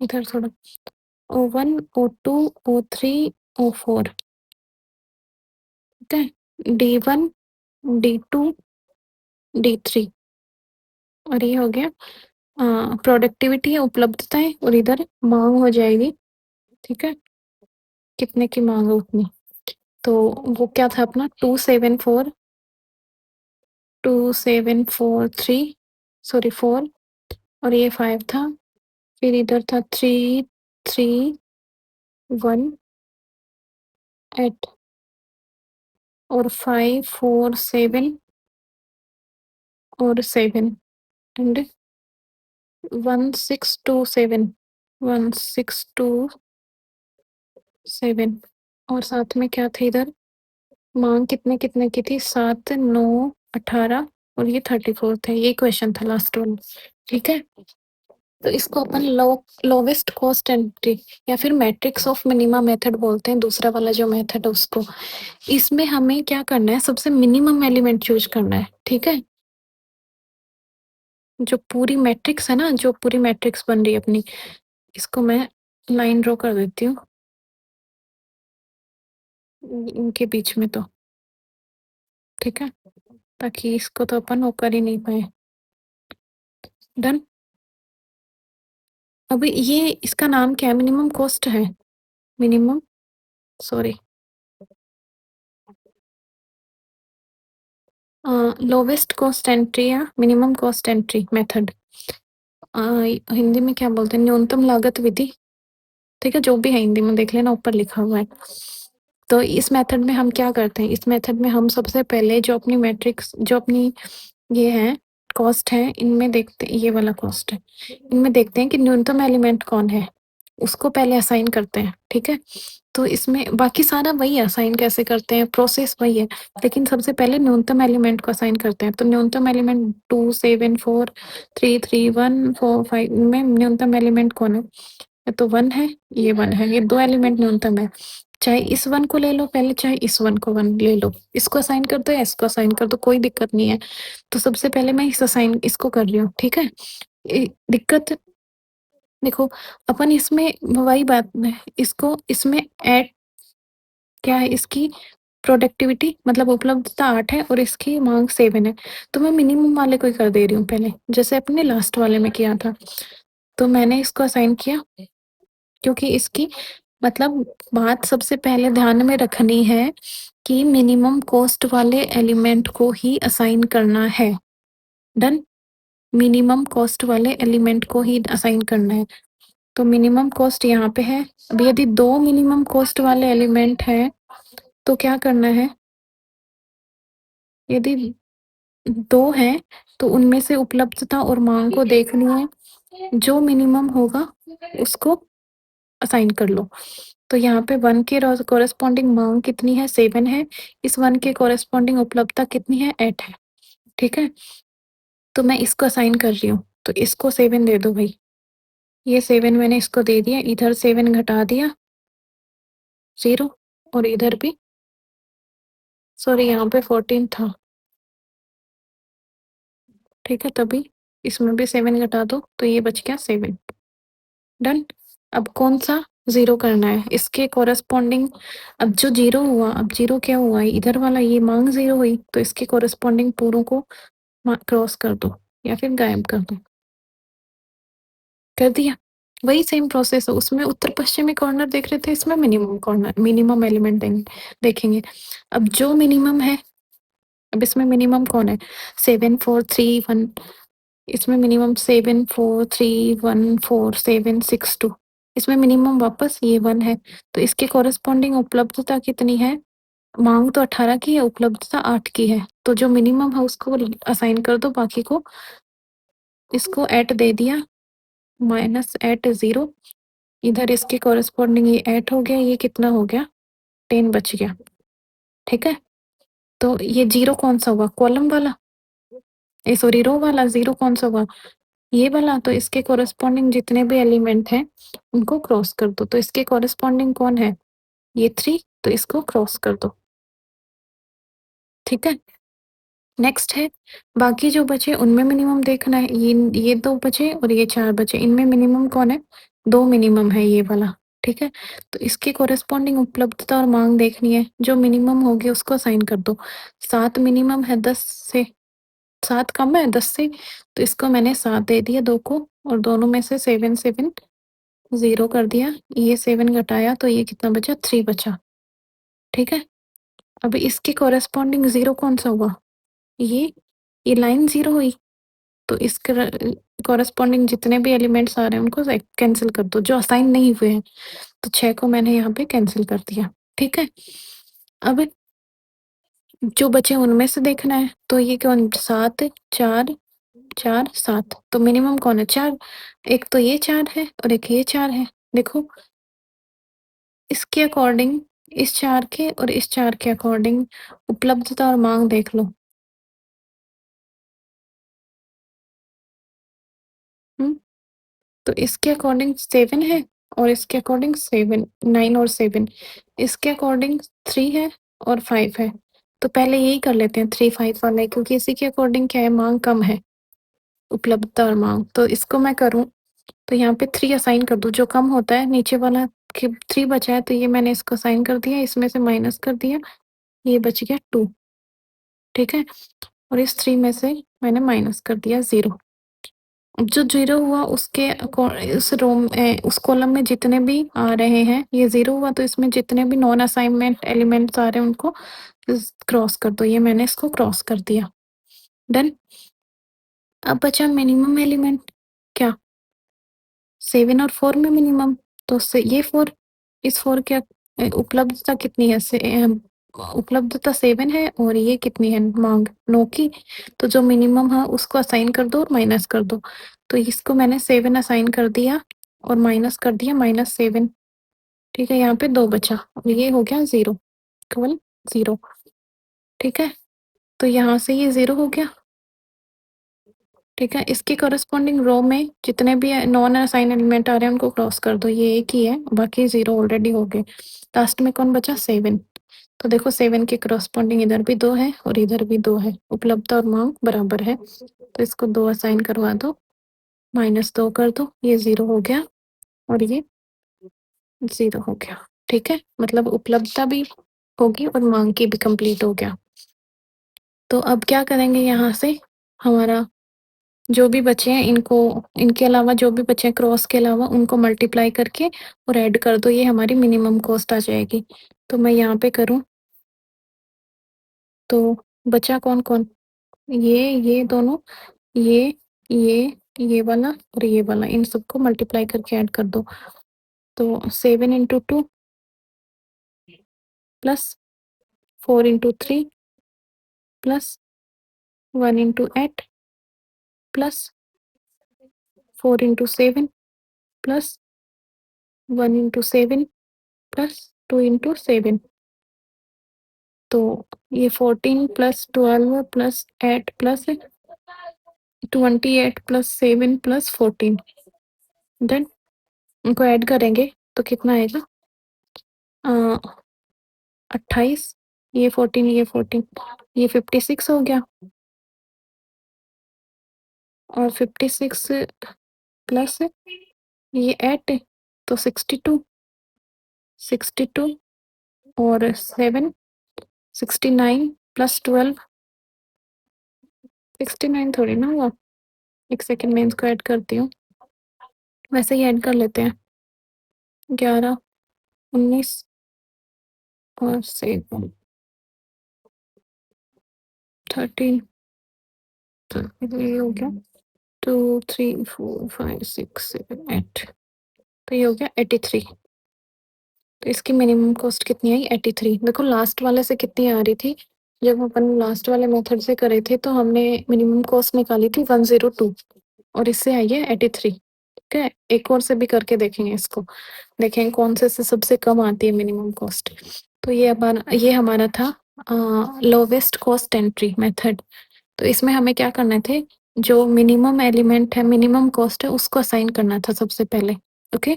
इधर थोड़ा, O1, O2, O3, O4, ठीक है? D1, D2, D3, और ये हो गया प्रोडक्टिविटी है, उपलब्धता है, और इधर मांग हो जाएगी, ठीक है? कितने की मांग है उतनी। तो वो क्या था अपना 274, 2743, सॉरी 4, और ये 5 था, फिर इधर था 331 8, और 547 और 7 एंड 1627, 1627 और साथ में क्या थे इधर? मांग कितने कितने की थी? 7, 9, 18 और ये 34 थे। ये क्वेश्चन था लास्ट वाला, ठीक है? तो इसको अपन लोवेस्ट कॉस्ट एंट्री या फिर मैट्रिक्स ऑफ मिनिमा मेथड बोलते हैं, दूसरा वाला जो मेथड है उसको। इसमें हमें क्या करना है, सबसे मिनिमम एलिमेंट चूज करना है, ठीक है? जो पूरी मैट्रिक्स है ना, जो पूरी मैट्रिक्स बन रही है अपनी, इसको मैं लाइन ड्रॉ कर देती हूँ इनके बीच में, तो ठीक है, ताकि इसको तो अपन वो कर ही नहीं पाए। डन। अभी ये इसका नाम क्या है? मिनिमम कॉस्ट है, minimum, sorry, lowest cost entry या minimum cost entry method, Hindi में क्या बोलते हैं? न्यूनतम लागत विधि, ठीक है? जो भी है हिंदी में देख लेना, ऊपर लिखा हुआ है। तो इस मेथड में हम क्या करते हैं? इस मेथड में हम सबसे पहले जो अपनी मैट्रिक्स, जो अपनी ये है कॉस्ट है, इनमें देखते हैं, ये वाला कॉस्ट है, इनमें देखते हैं कि न्यूनतम एलिमेंट कौन है, उसको पहले असाइन करते हैं, ठीक है? तो इसमें बाकी सारा वही है, असाइन कैसे करते हैं, प्रोसेस वही है, लेकिन सबसे पहले न्यूनतम एलिमेंट को असाइन करते हैं। तो न्यूनतम एलिमेंट 2, 7, 4, 3, 3, 1, 4, 5 में न्यूनतम एलिमेंट कौन है? ये तो 1 है, ये 1 है, ये 2 एलिमेंट न्यूनतम है। चाहे इस 1 को ले लो पहले, चाहे इस 1 को 1 ले लो, इसको असाइन कर दो या इसको असाइन कर दो, कोई दिक्कत नहीं है। तो सबसे पहले मैं इस असाइन इसको कर रही हूँ, ठीक है? दिक्कत देखो, अपन इसमें वही बात है, इसको इसमें ऐड क्या है, इसकी प्रोडक्टिविटी मतलब उपलब्धता 8 है और इसकी मांग 7 है, तो मैं मिनिमम वाले को ही कर दे रही हूँ पहले, जैसे अपने लास्ट वाले में किया था। तो मैंने इसको असाइन किया, क्योंकि इसकी मतलब बात सबसे पहले ध्यान में रखनी है कि मिनिमम कॉस्ट वाले एलिमेंट को ही असाइन करना है। डन। मिनिमम कॉस्ट वाले एलिमेंट को ही असाइन करना है। तो मिनिमम कॉस्ट यहाँ पे है। अब यदि 2 मिनिमम कॉस्ट वाले एलिमेंट है तो क्या करना है? यदि 2 है तो उनमें से उपलब्धता और मांग को देखनी है, जो मिनिमम होगा उसको असाइन कर लो। तो यहाँ पे 1 के कॉरेस्पॉन्डिंग मांग कितनी है? 7 है। इस 1 के कॉरेस्पॉन्डिंग उपलब्धता कितनी है? 8 है, ठीक है? तो मैं इसको असाइन कर रही हूँ, तो इसको 7 दे दो भाई। ये 7 मैंने इसको दे दिया, इधर 7 घटा दिया 0 और इधर भी, सॉरी यहाँ पे 14 था, ठीक है? तभी इसमें भी 7 घटा दो तो ये बच गया 7। डन। अब कौन सा 0 करना है? इसके कॉरेस्पॉन्डिंग, अब जो 0 हुआ, अब 0 क्या हुआ? इधर वाला ये मांग 0 हुई, तो इसके कॉरेस्पॉन्डिंग पूरों को क्रॉस कर दो या फिर गायब कर दो। कर दिया। वही सेम प्रोसेस है, उसमें उत्तर पश्चिमी कॉर्नर देख रहे थे, इसमें मिनिमम कॉर्नर, मिनिमम एलिमेंट देखेंगे। अब जो मिनिमम है, अब इसमें मिनिमम कौन है? 7, 4, 3, 1, इसमें मिनिमम 7, 4, 3, 1, 4, 7, 6, 2, इसमें मिनिमम वापस ये 1 है, तो इसके कॉरेस्पॉन्डिंग उपलब्धता कितनी है? मांग तो 18 की है, उपलब्धता 8 की है, तो जो मिनिमम है उसको असाइन कर दो, बाकी को इसको 8 दे दिया, -8 0, इधर इसके कॉरेस्पॉन्डिंग ये 8 हो गया, ये कितना हो गया? 10 बच गया, ठीक है? तो ये 0 कौन सा हुआ? कॉलम वाला, सॉरी रो वाला। 0 कौन सा हुआ? ये वाला। तो इसके कॉरेस्पॉन्डिंग जितने भी एलिमेंट हैं उनको क्रॉस कर दो, तो इसके कॉरेस्पॉन्डिंग कौन है? ये 3, तो इसको क्रॉस कर दो, ठीक है? नेक्स्ट है, बाकी जो बचे उनमें मिनिमम देखना है। ये 2 बचे और ये 4 बचे, इनमें मिनिमम कौन है? 2 मिनिमम है, ये वाला, ठीक है? तो इसके कॉरेस्पॉन्डिंग उपलब्धता और मांग देखनी है, जो मिनिमम होगी उसको असाइन कर दो। 7 मिनिमम है 10 से, 7 कम है 10 से, तो इसको मैंने 7 दे दिया 2 को, और दोनों में से 7, 7 0 कर दिया, ये 7 घटाया तो ये कितना बचा? 3 बचा, ठीक है? अब इसके कॉरेस्पॉन्डिंग 0 कौन सा हुआ? ये ये लाइन 0 हुई, तो इसके कॉरेस्पॉन्डिंग जितने भी एलिमेंट्स आ रहे हैं उनको कैंसिल कर दो, जो असाइन नहीं हुए हैं। तो 6 को मैंने यहाँ पे कैंसिल कर दिया, ठीक है? अब जो बचे उनमें से देखना है, तो ये कौन 7, 4, 4, 7 तो मिनिमम कौन है 4, एक तो ये 4 है और एक ये 4 है। देखो, इसके अकॉर्डिंग इस 4 के और इस 4 के अकॉर्डिंग उपलब्धता और माँग देख लो। हुँ? तो इसके अकॉर्डिंग 7 है और इसके अकॉर्डिंग 7, 9 और 7, इसके अकॉर्डिंग 3 है और 5 है। तो पहले यही कर लेते हैं 3, 5 वाला ही, क्योंकि इसी के अकॉर्डिंग क्या है, माँग कम है, उपलब्धता और माँग। तो इसको मैं करूँ, तो यहाँ पे 3 असाइन कर दूँ, जो कम होता है नीचे वाला कि 3 बचा है, तो ये मैंने इसको असाइन कर दिया, इसमें से माइनस कर दिया, ये बच गया 2, ठीक है? और इस 3 में से मैंने माइनस कर दिया 0। जो 0 हुआ उसके उस रो में उस कॉलम में जितने भी आ रहे हैं, ये 0 हुआ तो इसमें जितने भी नॉन असाइनमेंट एलिमेंट्स आ रहे हैं उनको क्रॉस कर दो। ये मैंने इसको क्रॉस कर दिया। डन। अब बचा मिनिमम एलिमेंट, क्या 7 और 4 में मिनिमम, तो से ये 4, इस 4 के उपलब्धता कितनी है, उपलब्धता 7 है और ये कितनी है मांग 9 की। तो जो मिनिमम है उसको असाइन कर दो और माइनस कर दो। तो इसको मैंने 7 असाइन कर दिया और माइनस कर दिया -7। ठीक है, यहाँ पे 2 बचा और ये हो गया 0, केवल 0। ठीक है, तो यहाँ से ये 0 हो गया। ठीक है, इसके कॉरेस्पॉन्डिंग रो में जितने भी नॉन असाइन एलिमेंट आ रहे हैं उनको क्रॉस कर दो, ये एक ही है, बाकी 0 ऑलरेडी हो गए। लास्ट में कौन बचा 7। तो देखो 7 के कॉरेस्पॉन्डिंग इधर भी 2 है और इधर भी 2 है, उपलब्धता और मांग बराबर है। तो इसको 2 असाइन करवा दो, -2 कर दो, ये 0 हो गया और ये 0 हो गया। ठीक है, मतलब उपलब्धता भी होगी और मांग की भी कंप्लीट हो गया। तो अब क्या करेंगे, यहाँ से हमारा जो भी बचे हैं इनको, इनके अलावा जो भी बचे हैं क्रॉस के अलावा उनको मल्टीप्लाई करके और ऐड कर दो, ये हमारी मिनिमम कॉस्ट आ जाएगी। तो मैं यहाँ पे करूँ, तो बचा कौन-कौन? ये दोनों, ये, ये, ये वाला और ये वाला, इन सबको मल्टीप्लाई करके ऐड कर दो। तो 7 into 2 plus 4 into 3 plus 1 into 8 plus 4 into 7 plus 1 into 7 plus 2 into 7। तो ये 14 plus 12 plus 8 plus 28 plus 7 plus 14। Then इनको ऐड करेंगे तो कितना आएगा, 28, ये 14, ये 14, ये 56 हो गया और 56 प्लस ये 8 तो 62, 62 और 7 69 प्लस 12, 69 थोड़ी ना हुआ, एक सेकंड में इसको ऐड करती हूँ, वैसे ही ऐड कर लेते हैं। 11, 19 और 7, 13, तो ये हो गया 2, 3, 4, 5, 6, 7, 8, तो ये हो गया 83। तो इसकी मिनिमम कॉस्ट कितनी आई 83। देखो लास्ट वाले से कितनी आ रही थी, जब अपन लास्ट वाले मेथड से करे थे तो हमने मिनिमम कॉस्ट निकाली थी 102 और इससे आई है 83। ठीक है, एक और से भी करके देखेंगे इसको, देखेंगे कौन से सबसे कम आती है मिनिमम कॉस्ट। तो ये हमारा था लोवेस्ट कॉस्ट एंट्री मेथड। तो इसमें हमें क्या करने थे, जो मिनिमम एलिमेंट है, मिनिमम कॉस्ट है, उसको असाइन करना था सबसे पहले। ओके,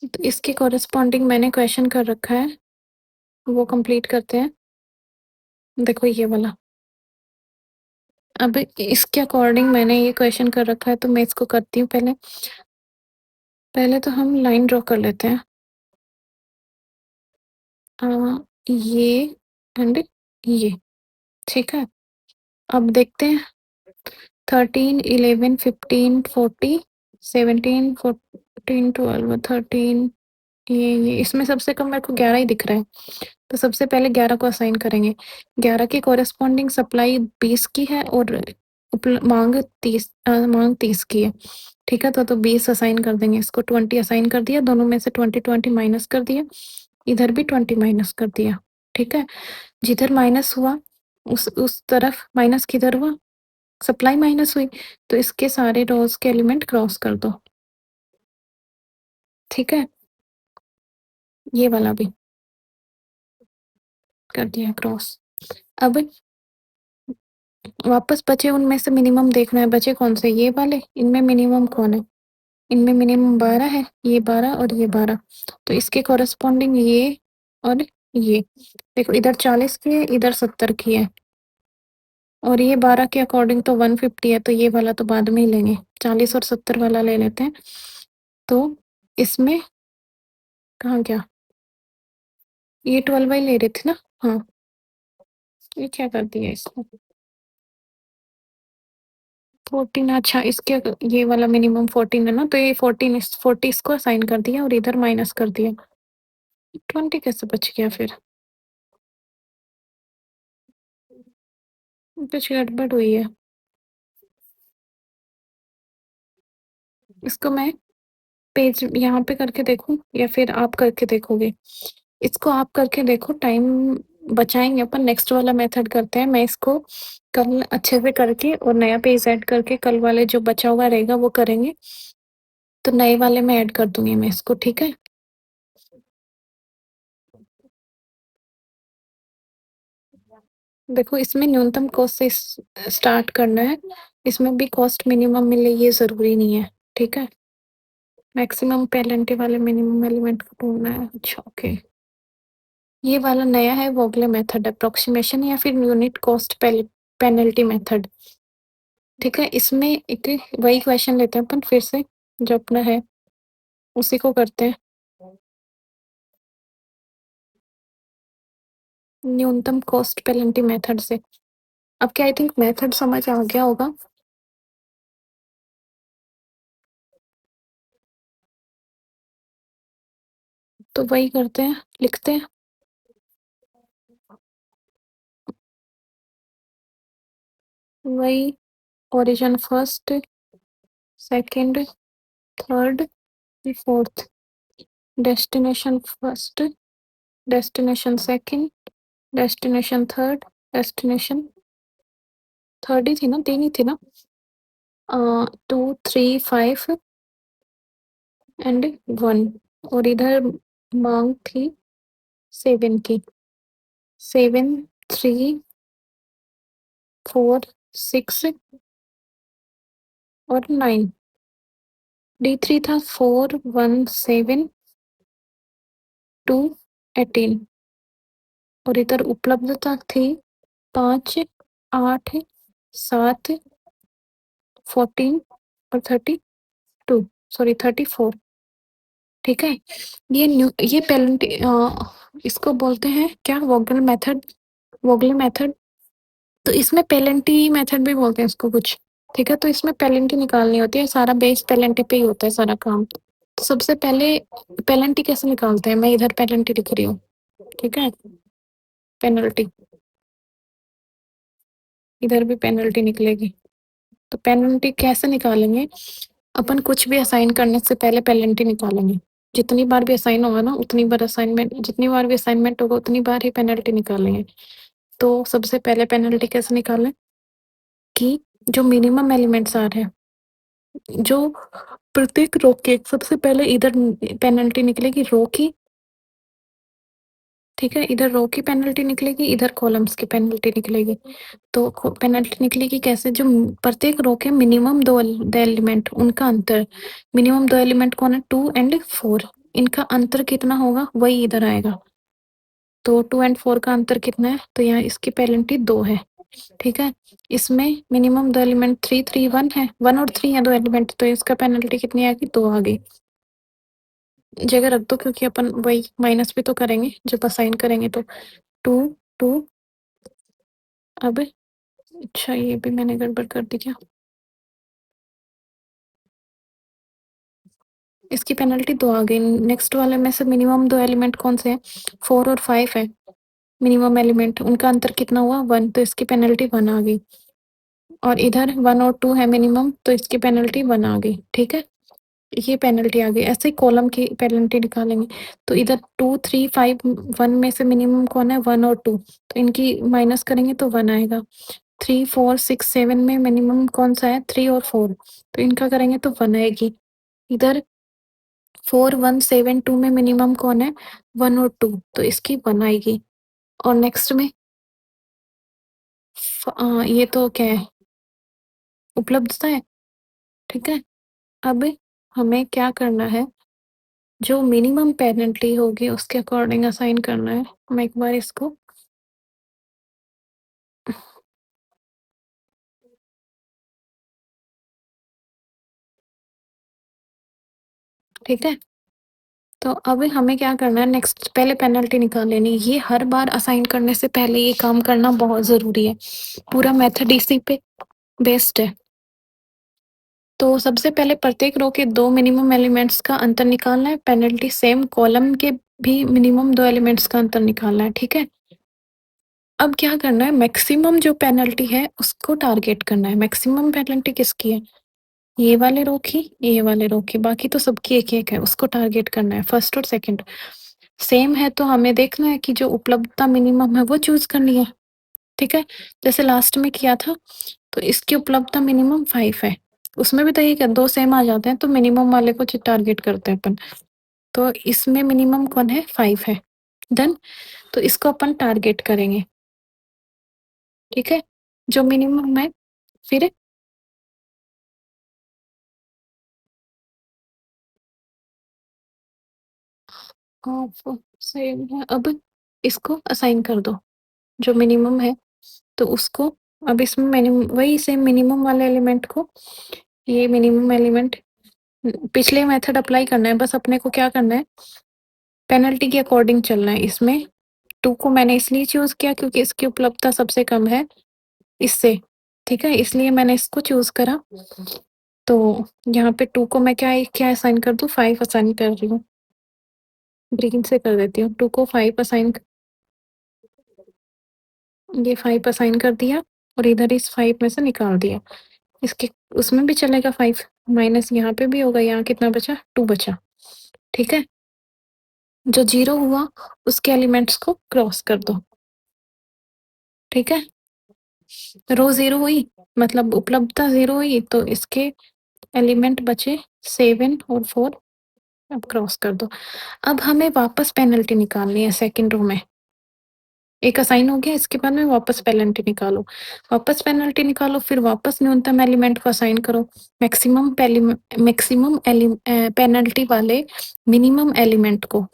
तो इसके कॉरेस्पॉन्डिंग मैंने क्वेश्चन कर रखा है, वो कंप्लीट करते हैं। देखो ये वाला, अब इसके अकॉर्डिंग मैंने ये क्वेश्चन कर रखा है तो मैं इसको करती हूँ पहले। पहले तो हम लाइन ड्रॉ कर लेते हैं, ये एंड ये। ठीक है, अब देखते हैं 13, 11, 15, 40, 17, 14, 12, 13, ये इसमें सबसे कम मेरे को 11 ही दिख रहा है। तो सबसे पहले 11 को असाइन करेंगे। 11 के कॉरेस्पॉन्डिंग सप्लाई 20 की है और मांग 30 की है। ठीक है, तो 20 असाइन कर देंगे, इसको 20 असाइन कर दिया, दोनों में से 20 20 माइनस कर दिया, इधर भी 20 माइनस कर दिया। ठीक है, जिधर माइनस हुआ उस तरफ माइनस किधर हुआ? सप्लाई माइनस हुई, तो इसके सारे रोज़ के एलिमेंट क्रॉस कर दो। ठीक है? ये वाला भी कर दिया क्रॉस। अब वापस बचे उनमें से मिनिमम देखना है, बचे कौन से? ये वाले, इनमें मिनिमम कौन है? इनमें मिनिमम 12 है, ये 12 और ये 12। तो इसके कॉरस्पॉन्डिंग ये और ये। देखो इधर 40 की है, इधर 70 की है, और ये 12 के अकॉर्डिंग तो 150 है, तो ये वाला तो बाद में ही लेंगे। 40 और 70 वाला ले लेते हैं। तो इसमें कहाँ गया? ये 12 ही ले रहे थे ना? हाँ, ये क्या कर दिया इसको? 14, अच्छा इसके ये वाला मिनिमम 14 है ना, तो ये 14 40 इसको असाइन कर दिया और इधर माइनस कर दिया। 20 कैसे बच गया फिर? कुछ गड़बड़ हुई है। इसको मैं पेज यहाँ पे करके देखूँ या फिर आप करके देखोगे? इसको आप करके देखो, टाइम बचाएँगे अपन, नेक्स्ट वाला मेथड करते हैं। मैं इसको कल अच्छे से करके और नया पेज ऐड करके कल वाले जो बचा हुआ रहेगा वो करेंगे। तो नए वाले में ऐड कर दूँगी मैं इसको, ठीक है? देखो इसमें न्यूनतम कॉस्ट से स्टार्ट करना है। इसमें भी कॉस्ट मिनिमम मिले ये ज़रूरी नहीं है, ठीक है? मैक्सिमम पेनल्टी वाले मिनिमम एलिमेंट को ढूँढना है। अच्छा, ओके। ये वाला नया है वोगले मेथड अप्रोक्सीमेशन या फिर यूनिट कॉस्ट पेनल्टी मेथड। ठीक है, इसमें एक वही क्वेश्चन लेते हैं अपन फिर से, जो अपना है उसी को करते हैं। न्यूनतम कॉस्ट पेनल्टी मेथड से। अब क्या आई थिंक मेथड समझ आ गया होगा। तो वही करते हैं, लिखते हैं। वही origin first, second, third, fourth. Destination first, destination second, destination third, destination third ही थी ना, 3 ही थी ना? 2, 3, 5 एंड 1। और इधर मांग थी 7 की। 7, 3, 4, 6 और 9। D3 था 4, 1, 7, 2, 18। और इधर उपलब्धता थी 5, 8, 7, 14 और 32, सॉरी 34। ठीक है, ये पेनल्टी इसको बोलते हैं क्या? वोगल मेथड, वोगल मेथड। तो इसमें पेनल्टी मेथड भी बोलते हैं इसको कुछ। ठीक है, तो इसमें पेनल्टी निकालनी होती है, सारा बेस पेनल्टी पे ही होता है सारा काम। तो सबसे पहले पेनल्टी कैसे निकालते हैं? मैं इधर पेनल्टी लिख रही हूँ, ठीक है? पेनल्टी, इधर भी पेनल्टी निकलेगी। तो पेनल्टी कैसे निकालेंगे? अपन कुछ भी असाइन करने से पहले पेनल्टी निकालेंगे। जितनी बार भी असाइन होगा ना, उतनी बार असाइनमेंट, जितनी बार भी असाइनमेंट होगा उतनी बार ही पेनल्टी निकालेंगे। तो सबसे पहले पेनल्टी कैसे निकालें कि जो मिनिमम एलिमेंट्स आ रहे हैं, जो प्रत्येक रो के सबसे पहले इधर पेनल्टी निकलेगी रो की। ठीक है, इधर रो की पेनल्टी निकलेगी, इधर कॉलम्स की पेनल्टी निकलेगी। तो पेनल्टी निकलेगी कैसे? जो प्रत्येक रो के मिनिमम दो एलिमेंट, उनका अंतर। मिनिमम 2 एलिमेंट कौन है? 2 एंड 4। इनका अंतर कितना होगा वही इधर आएगा। तो 2 एंड 4 का अंतर कितना है? तो यहाँ इसकी पेनल्टी 2 है। ठीक है, इसमें मिनिमम 2 एलिमेंट 3, 3, 1 है, 1 और 3 है 2 एलिमेंट, तो इसका पेनल्टी कितनी आएगी? 2 आ गई। जगह रख दो क्योंकि अपन वही माइनस भी तो करेंगे जब असाइन करेंगे तो। 2, 2। अब अच्छा, ये भी मैंने गड़बड़ कर दी क्या? इसकी पेनल्टी 2 आ गई। नेक्स्ट वाले में से मिनिमम 2 एलिमेंट कौन से हैं? 4 और 5 है मिनिमम एलिमेंट, उनका अंतर कितना हुआ? 1, तो इसकी पेनल्टी 1 आ गई। और इधर 1 और 2 है मिनिमम, तो इसकी पेनल्टी 1 आ गई। ठीक है, ये पेनल्टी आ गई, ऐसे ही कॉलम की पेनल्टी निकालेंगे। तो इधर 2, 3, 5, 1 में से मिनिमम कौन है? 1 और 2, तो इनकी माइनस करेंगे तो 1 आएगा। 3, 4, 6, 7 में मिनिमम कौन-सा है? 3 और 4, तो इनका करेंगे तो 1 आएगी। इधर 4, 1, 7, 2 में मिनिमम कौन है? 1 और 2, तो इसकी 1 आएगी। और नेक्स्ट में ये तो क्या है? उपलब्धता है, ठीक है? अब हमें क्या करना है, जो मिनिमम पेनल्टी होगी उसके अकॉर्डिंग असाइन करना है। मैं एक बार इसको ठीक है? तो अब हमें क्या करना है, नेक्स्ट पहले पेनल्टी निकाल लेनी है। ये हर बार असाइन करने से पहले ये काम करना बहुत ज़रूरी है। पूरा मेथड इसी पे बेस्ड है। तो सबसे पहले प्रत्येक रो के 2 मिनिमम एलिमेंट्स का अंतर निकालना है, पेनल्टी सेम कॉलम के भी मिनिमम 2 एलिमेंट्स का अंतर निकालना है, ठीक है? अब क्या करना है, मैक्सिमम जो पेनल्टी है उसको टारगेट करना है। मैक्सिमम पेनल्टी किसकी है? ये वाले रो की, ये वाले रो की, बाकी तो सबकी एक-एक है, उसको टारगेट करना है, फर्स्ट और सेकंड। सेम है तो हमें देखना है कि जो उपलब्धता मिनिमम है वो चूज़ करनी है, ठीक है? जैसे लास्ट में किया था, तो इसकी उपलब्धता मिनिमम 5 है। उसमें भी तो ये क्या 2 सेम आ जाते हैं, तो मिनिमम वाले को टारगेट करते हैं अपन। तो इसमें मिनिमम कौन है? 5 है। डन? तो इसको अपन टारगेट करेंगे, ठीक है? जो मिनिमम है, फिर ऑफ सेम है। अब इसको असाइन कर दो, जो मिनिमम है, तो उसको अब इसमें मिनिमम वही सेम मिनिमम वाले एलिमेंट को, ये मिनिमम एलिमेंट पिछले मेथड अप्लाई करना है। बस अपने को क्या करना है, पेनल्टी के अकॉर्डिंग चलना है। इसमें 2 को मैंने इसलिए चूज़ किया क्योंकि इसकी उपलब्धता सबसे कम है इससे, ठीक है? इसलिए मैंने इसको चूज़ करा। तो यहाँ पे 2 को मैं क्या असाइन कर दूँ? 5 असाइन कर रही हूँ। ग्रीन से कर देती हूँ। 2 को 5 असाइन, ये 5 असाइन कर दिया और इधर इस 5 में से निकाल दिया। इसके उसमें भी चलेगा 5, माइनस यहाँ पे भी होगा, यहाँ कितना बचा? 2 बचा, ठीक है? जो 0 हुआ उसके एलिमेंट्स को क्रॉस कर दो, ठीक है? रो 0 हुई, मतलब उपलब्धता 0 हुई, तो इसके एलिमेंट बचे 7 और 4, अब क्रॉस कर दो। अब हमें वापस पेनल्टी निकालनी है सेकंड रो में। एक असाइन हो गया, इसके बाद में वापस पेनल्टी निकालो। वापस पेनल्टी निकालो, फिर वापस न्यूनतम एलिमेंट को असाइन करो। मैक्सिमम पेनल्टी वाले मिनिमम एलिमेंट को,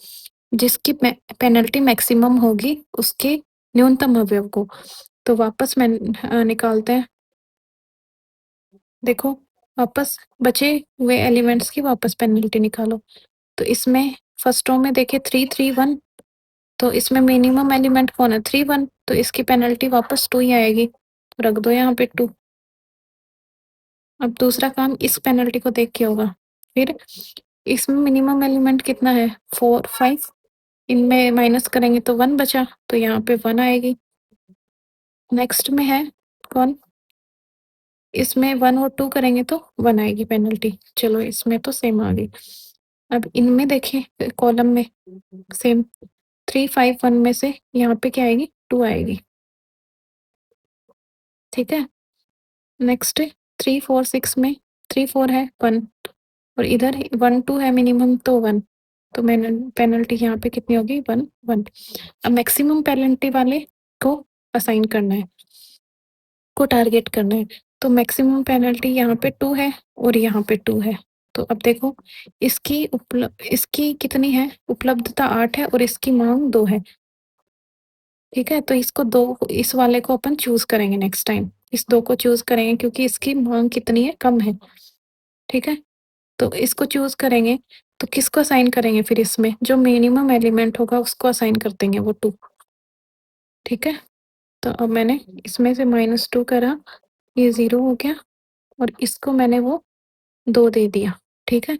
जिसकी पेनल्टी मैक्सिमम होगी उसके न्यूनतम अवयव को। तो वापस निकालते हैं। देखो, वापस बचे हुए एलिमेंट्स की वापस पेनल्टी निकालो। तो इसमें फर्स्ट रो में देखिए 3, 3, 1, तो इसमें मिनिमम एलिमेंट कौन है? 3, 1, तो इसकी पेनल्टी वापस 2 ही आएगी। रख दो यहाँ पे 2। अब दूसरा काम इस पेनल्टी को देख के होगा। फिर इसमें मिनिमम एलिमेंट कितना है? 4, 5, इनमें माइनस करेंगे तो 1 बचा, तो यहाँ पे 1 आएगी। नेक्स्ट में है कौन? इसमें 1 और 2 करेंगे तो 1 आएगी पेनल्टी। चलो इसमें तो सेम आ गई। अब इनमें देखें कॉलम में सेम 3, 5, 1 में से यहाँ पे क्या आएगी? 2 आएगी, ठीक है? नेक्स्ट 3, 4, 6 में 3, 4 है 1, और इधर 1, 2 है मिनिमम तो 1, तो मैंने पेनल्टी यहाँ पे कितनी होगी? 1, 1। अब मैक्सिमम पेनल्टी वाले को असाइन करना है, को टारगेट करना है। तो मैक्सिमम पेनल्टी यहाँ पे 2 है और यहाँ पे 2 है। तो अब देखो, इसकी कितनी है? उपलब्धता 8 है और इसकी मांग 2 है, ठीक है? तो इसको 2, इस वाले को अपन चूज़ करेंगे नेक्स्ट टाइम। इस 2 को चूज़ करेंगे क्योंकि इसकी मांग कितनी है? कम है, ठीक है? तो इसको चूज़ करेंगे, तो किसको असाइन करेंगे फिर इसमें? जो मिनिमम एलिमेंट होगा उसको असाइन कर देंगे, वो 2, ठीक है? तो अब मैंने इसमें से -2 करा, ये 0 हो गया और इसको मैंने वो 2 दे दिया, ठीक है?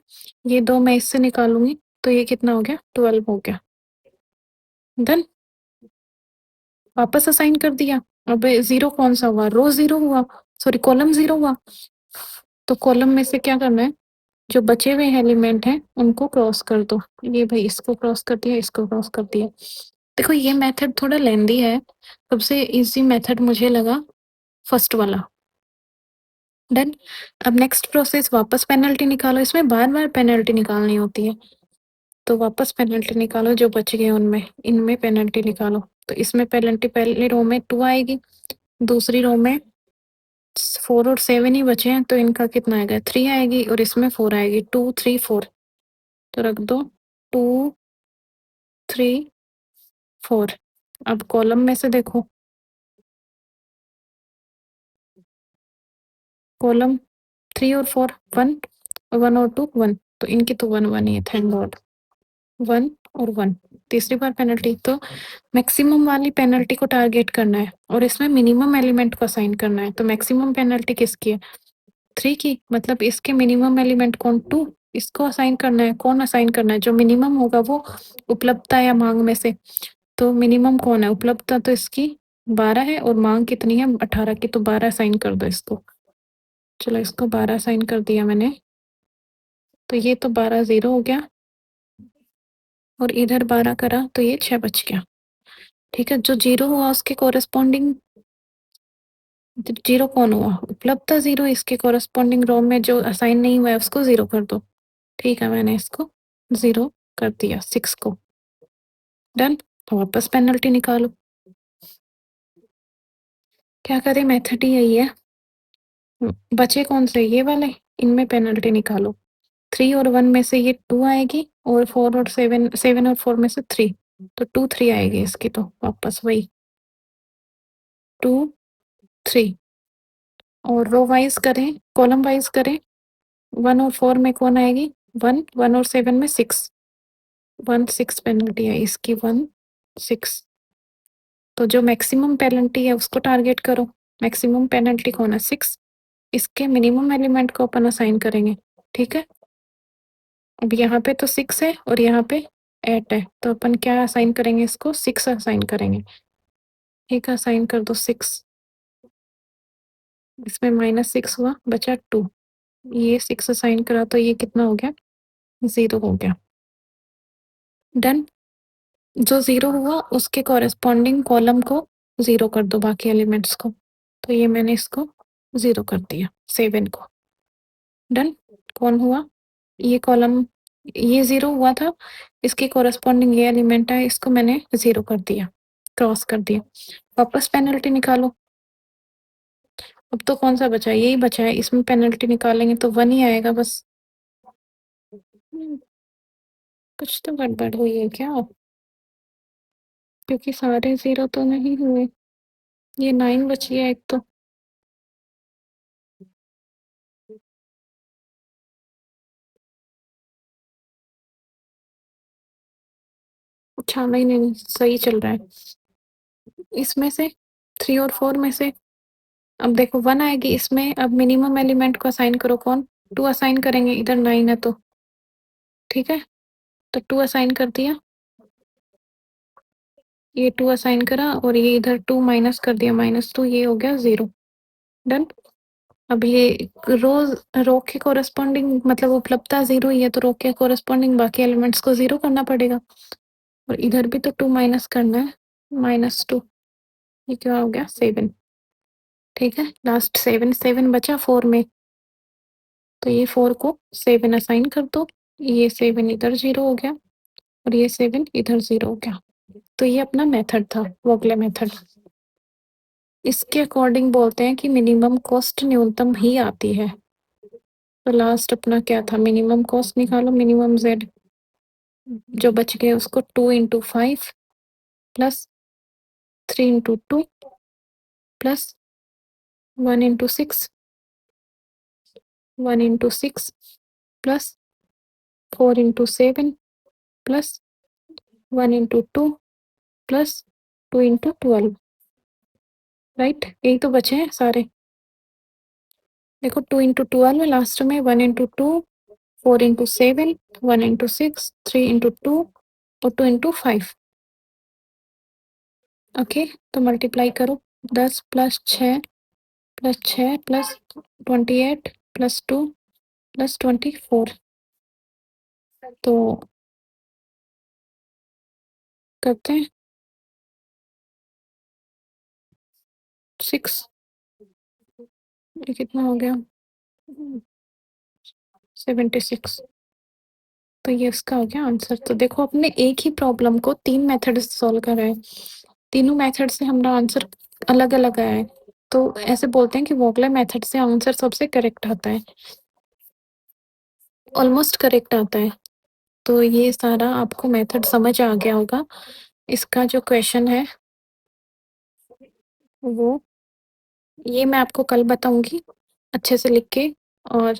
ये 2 मैं इससे निकालूँगी, तो ये कितना हो गया? 12 हो गया। डन? वापस असाइन कर दिया। अब 0 कौन-सा हुआ? रो 0 हुआ, सॉरी कॉलम 0 हुआ। तो कॉलम में से क्या करना है? जो बचे हुए एलिमेंट हैं उनको क्रॉस कर दो। ये भाई इसको क्रॉस कर दिया, इसको क्रॉस कर दिया। देखो ये मेथड थोड़ा लेंदी है, सबसे इजी मेथड मुझे लगा फर्स्ट वाला। डन। अब नेक्स्ट प्रोसेस वापस पेनल्टी निकालो, इसमें बार बार पेनल्टी निकालनी होती है, तो वापस पेनल्टी निकालो जो बच गए उनमें, इनमें पेनल्टी निकालो। तो इसमें पेनल्टी पहली रो में 2 आएगी, दूसरी रो में 4 और 7 ही बचे हैं, तो इनका कितना आएगा 3 आएगी, और इसमें 4 आएगी, 2 3 4। तो रख दो 2 3 4। अब कॉलम में से देखो, कॉलम 3 और 4 1, 1 और 2 1, तो इनकी तो 1 1 ही है, थैंक गॉड। 1 और 1, तीसरी बार पेनल्टी। तो मैक्सिमम वाली पेनल्टी को टारगेट करना है, और इसमें मिनिमम एलिमेंट को असाइन करना है। तो मैक्सिमम पेनल्टी किसकी है 3 की, मतलब इसके मिनिमम एलिमेंट कौन 2, इसको असाइन करना है। कौन असाइन करना है, जो मिनिमम होगा वो उपलब्धता या मांग में से। तो मिनिमम कौन है, उपलब्धता तो इसकी 12 है, और मांग कितनी है 18 की, तो 12 असाइन कर दो इसको। चलो इसको 12 असाइन कर दिया मैंने, तो ये तो 12 0 हो गया, और इधर 12 करा तो ये 6 बच गया। ठीक है, जो 0 हुआ उसके कोरेस्पॉन्डिंग, जीरो कौन हुआ उपलब्धता 0, इसके कोरेस्पॉन्डिंग रो में जो असाइन नहीं हुआ है उसको 0 कर दो। ठीक है, मैंने इसको 0 कर दिया 6 को। डन। तो वापस पेनल्टी निकालो। क्या करें, मेथड ही यही है। बचे कौन से ये वाले, इनमें पेनल्टी निकालो। 3 और 1 में से ये 2 आएगी, और 4 और 7, 7 और 4 में से 3, तो 2 3 आएगी इसकी, तो वापस वही 2 3। और रो वाइज करें, कॉलम वाइज करें, 1 और 4 में कौन आएगी 1, 1 और 7 में 6, 1 6 पेनल्टी है इसकी, 1 6। तो जो मैक्सिमम पेनल्टी है उसको टारगेट करो। मैक्सिमम पेनल्टी कौन है 6, इसके मिनिमम एलिमेंट को अपन असाइन करेंगे। ठीक है, अब यहाँ पे तो 6 है और यहाँ पे 8 है, तो अपन क्या असाइन करेंगे, इसको 6 असाइन करेंगे। ठीक है, असाइन कर दो 6, इसमें -6 हुआ, बचा 2, ये 6 असाइन करा तो ये कितना हो गया 0 हो गया। डन। जो 0 हुआ उसके कॉरेस्पॉन्डिंग कॉलम को 0 कर दो, बाकी एलिमेंट्स को। तो ये मैंने इसको 0 कर दिया 7 को। डन। कौन हुआ ये कॉलम, ये 0 हुआ था, इसके कॉरेस्पॉन्डिंग ये एलिमेंट है, इसको मैंने 0 कर दिया, क्रॉस कर दिया। वापस पेनल्टी निकालो। अब तो कौन सा बचा है, यही बचा है, इसमें पेनल्टी निकालेंगे तो 1 ही आएगा बस। कुछ तो गड़बड़ हुई है क्या, क्योंकि सारे 0 तो नहीं हुए, ये 9 बच गया एक तो। अच्छा, नहीं नहीं नहीं, सही चल रहा है। इसमें से 3 और 4 में से अब देखो 1 आएगी इसमें, अब मिनिमम एलिमेंट को असाइन करो, कौन 2 असाइन करेंगे, इधर 9 है तो। ठीक है, तो 2 असाइन कर दिया, ये 2 असाइन करा, और ये इधर 2 माइनस कर दिया, -2, ये हो गया 0। डन। अब ये रो, रो के कोरस्पॉन्डिंग मतलब उपलब्धता 0 ही है, तो रो के कोरस्पॉन्डिंग बाकी एलिमेंट्स को 0 करना पड़ेगा, और इधर भी तो 2 माइनस करना है, -2, ये क्या हो गया 7। ठीक है, लास्ट 7 7 बचा 4 में, तो ये 4 को 7 असाइन कर दो, ये 7 इधर 0 हो गया, और ये 7 इधर 0 हो गया। तो ये अपना मेथड था, वोगले मेथड। इसके अकॉर्डिंग बोलते हैं कि मिनिमम कॉस्ट न्यूनतम ही आती है। तो लास्ट अपना क्या था, मिनिमम कॉस्ट निकालो, मिनिमम जेड, जो बच गए उसको 2 into 5 plus 3 into 2 plus 1 into 6, 1 into 6 plus 4 into 7 plus 1 into 2 plus 2 into 12। Right, यही तो बचे हैं सारे। देखो 2 इंटू 12 लास्ट में, 1 इंटू 2, 4 इंटू 7, 1 इंटू 6, 3 इंटू 2 और 2 इंटू 5। ओके, तो मल्टीप्लाई करो, 10 plus 6 plus 6 plus 28 plus 2 plus 24 तो करते हैं 6, ये कितना हो गया 76। तो ये इसका हो गया आंसर। तो देखो अपने एक ही प्रॉब्लम को 3 मेथड से सॉल्व करा है, तीनों मेथड से हमारा आंसर अलग अलग आया है। तो ऐसे बोलते हैं कि वोगले मेथड से आंसर सबसे करेक्ट आता है, ऑलमोस्ट करेक्ट आता है। तो ये सारा आपको मेथड समझ आ गया होगा। इसका जो क्वेश्चन है वो ये मैं आपको कल बताऊंगी अच्छे से लिख के, और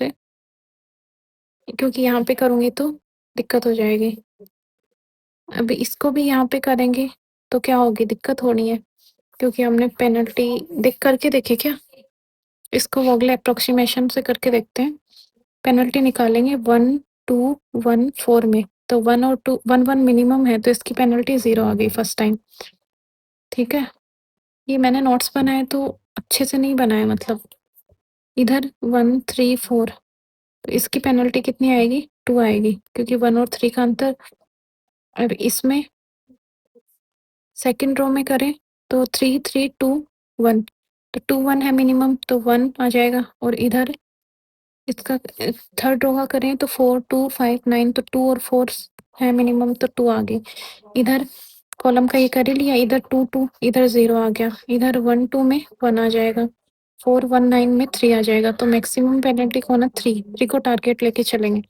क्योंकि यहाँ पे करूँगी तो दिक्कत हो जाएगी। अभी इसको भी यहाँ पे करेंगे तो क्या होगी, दिक्कत होनी है, क्योंकि हमने पेनल्टी देख करके देखे क्या, इसको वो अगले अप्रोक्सीमेशन से करके देखते हैं। पेनल्टी निकालेंगे 1 2 1 4 में, तो 1 और 2 1 1 मिनिमम है, तो इसकी पेनल्टी 0 आ गई फर्स्ट टाइम। ठीक है, ये मैंने नोट्स बनाए तो अच्छे से नहीं बनाए, मतलब इधर 1 3 4, तो इसकी पेनल्टी कितनी आएगी, 2 आएगी, क्योंकि 1 और 3 का अंतर। अब इसमें सेकंड रो में करें तो 3 3 2 1, तो 2 1 है मिनिमम, तो 1 आ जाएगा। और इधर इसका थर्ड रो का करें तो 4 2 5 9, तो 2 और 4 है मिनिमम, तो 2 आ गई। इधर कॉलम का ये कर ही लिया, इधर 2 2, इधर 0 आ गया, इधर 1 2 में 1 आ जाएगा, 4 1 9 में 3 आ जाएगा। तो मैक्सिमम पेनल्टी कौन है, 3 को टारगेट लेके चलेंगे।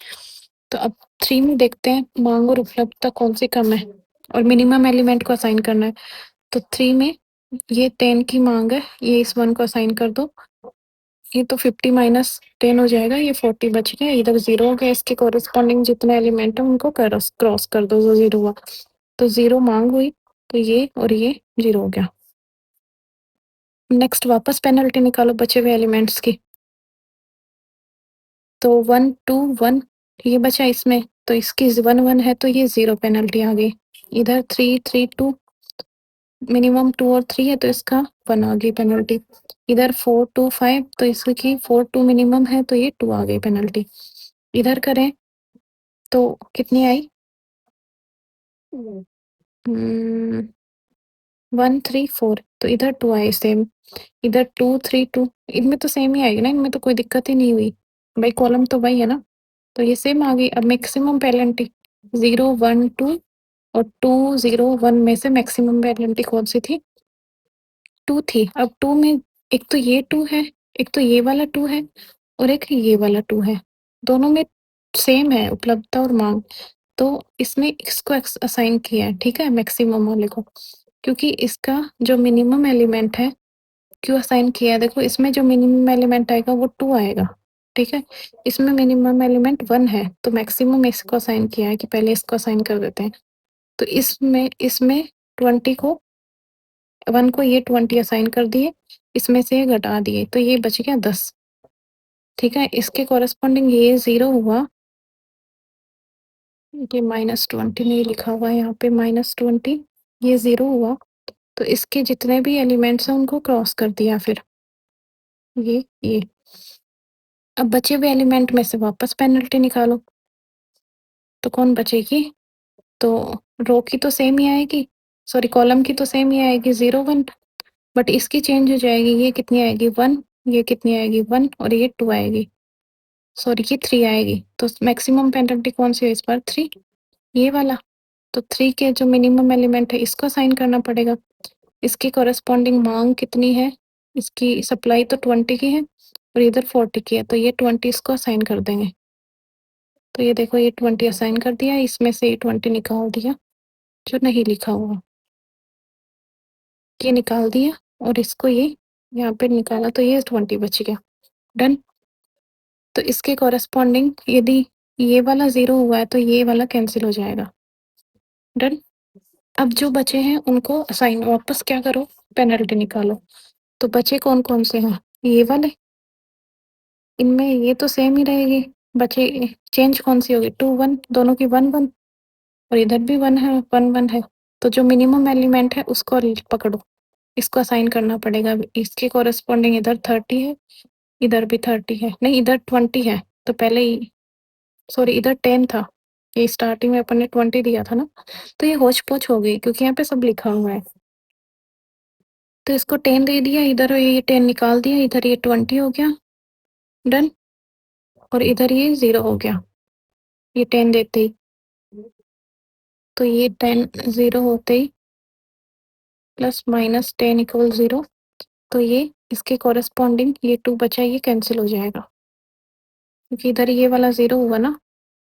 तो अब 3 में देखते हैं मांग और उपलब्धता कौन सी कम है, और मिनिमम एलिमेंट को असाइन करना है। तो 3 में ये 10 की मांग है, ये इस 1 को असाइन कर दो, ये तो 50 माइनस 10 हो जाएगा, ये 40 बच गया, इधर 0 हो गया। इसके कोरिस्पॉन्डिंग जितने एलिमेंट है उनको क्रॉस कर दो, जो 0 हुआ तो 0 मांग हुई, तो ये और ये 0 हो गया। नेक्स्ट वापस पेनल्टी निकालो बचे हुए एलिमेंट्स की, तो 1 2 1 ये बचा इसमें, तो इसकी 1 1 है, तो ये 0 पेनल्टी आ गई। इधर 3 3 2, मिनिमम 2 और 3 है, तो इसका 1 आ गई पेनल्टी। इधर 4 2 5, तो इसकी 4 2 मिनिमम है, तो ये 2 आ गई पेनल्टी। इधर करें तो कितनी आई, 1 3 4, तो इधर 2 आई सेम, इधर 2 3 2, इनमें तो सेम ही आएगी ना, इनमें तो कोई दिक्कत ही नहीं हुई भाई, कॉलम तो वही है ना, तो ये सेम आ गई। अब मैक्सिमम पेनल्टी 0 1 2 और 2 0 1 में से मैक्सिमम पेनल्टी कौन सी थी, 2 थी। अब 2 में एक तो ये 2 है, एक तो ये वाला 2 है, और एक ये वाला 2 है, दोनों में सेम है उपलब्धता और मांग, तो इसने इसको असाइन किया है, ठीक है, मैक्सिमम वाले को, क्योंकि इसका जो मिनिमम एलिमेंट है, क्यों असाइन किया है, देखो इसमें जो मिनिमम एलिमेंट आएगा वो 2 आएगा, ठीक है, इसमें मिनिमम एलिमेंट 1 है, तो मैक्सिमम इसको असाइन किया है कि पहले इसको असाइन कर देते हैं। तो इसमें इसमें 20 को 1 को ये 20 असाइन कर दिए, इसमें से ये घटा दिए, तो ये बच गया 10, ठीक है। इसके कॉरेस्पॉन्डिंग ये 0 हुआ, ये -20 नहीं लिखा हुआ है यहाँ पे, -20 ये 0 हुआ, तो इसके जितने भी एलिमेंट्स हैं उनको क्रॉस कर दिया फिर, ये अब बचे हुए एलिमेंट में से वापस पेनल्टी निकालो, तो कौन बचेगी, तो रो की तो सेम ही आएगी, सॉरी कॉलम की तो सेम ही आएगी 0 1, बट इसकी चेंज हो जाएगी, ये कितनी आएगी 1, ये कितनी आएगी 1, और ये 2 आएगी, सॉरी ये 3 आएगी। तो मैक्सिमम पेनल्टी कौन सी है इस बार, 3, ये वाला। तो 3 के जो मिनिमम एलिमेंट है इसको साइन करना पड़ेगा, इसकी कॉरेस्पॉन्डिंग मांग कितनी है, इसकी सप्लाई तो 20 की है और इधर 40 की है, तो ये 20 इसको असाइन कर देंगे, तो ये देखो ये 20 असाइन कर दिया, इसमें से ये 20 निकाल दिया जो नहीं लिखा हुआ, ये निकाल दिया, और इसको ये यहाँ पे निकाला, तो ये 20 बच गया, डन। तो इसके कॉरेस्पॉन्डिंग यदि ये वाला 0 हुआ है तो ये वाला कैंसिल हो जाएगा, डन। अब जो बचे हैं उनको असाइन वापस क्या करो, पेनल्टी निकालो, तो बचे कौन कौन से हैं, ये वाले, इनमें ये तो सेम ही रहेगी, बचे चेंज कौन सी होगी, 2 1, दोनों की 1 1, और इधर भी 1 है 1 1 है, तो जो मिनिमम एलिमेंट है उसको पकड़ो, इसको असाइन करना पड़ेगा, इसके कॉरेस्पॉन्डिंग इधर 30 है, इधर भी 30 है, नहीं इधर 20 है, तो पहले ही सॉरी इधर 10 था, ये स्टार्टिंग में अपन ने 20 दिया था ना, तो ये होच-पोच हो गई क्योंकि यहाँ पे सब लिखा हुआ है। तो इसको 10 दे दिया, इधर ये 10 निकाल दिया, इधर ये 20 हो गया, डन। और इधर ये 0 हो गया, ये 10 देते ही। तो ये 10 0 होते ही प्लस माइनस 10 इक्वल 0, तो ये इसके कॉरेस्पॉन्डिंग ये 2 बचा, ये कैंसिल हो जाएगा क्योंकि इधर ये वाला 0 हुआ ना,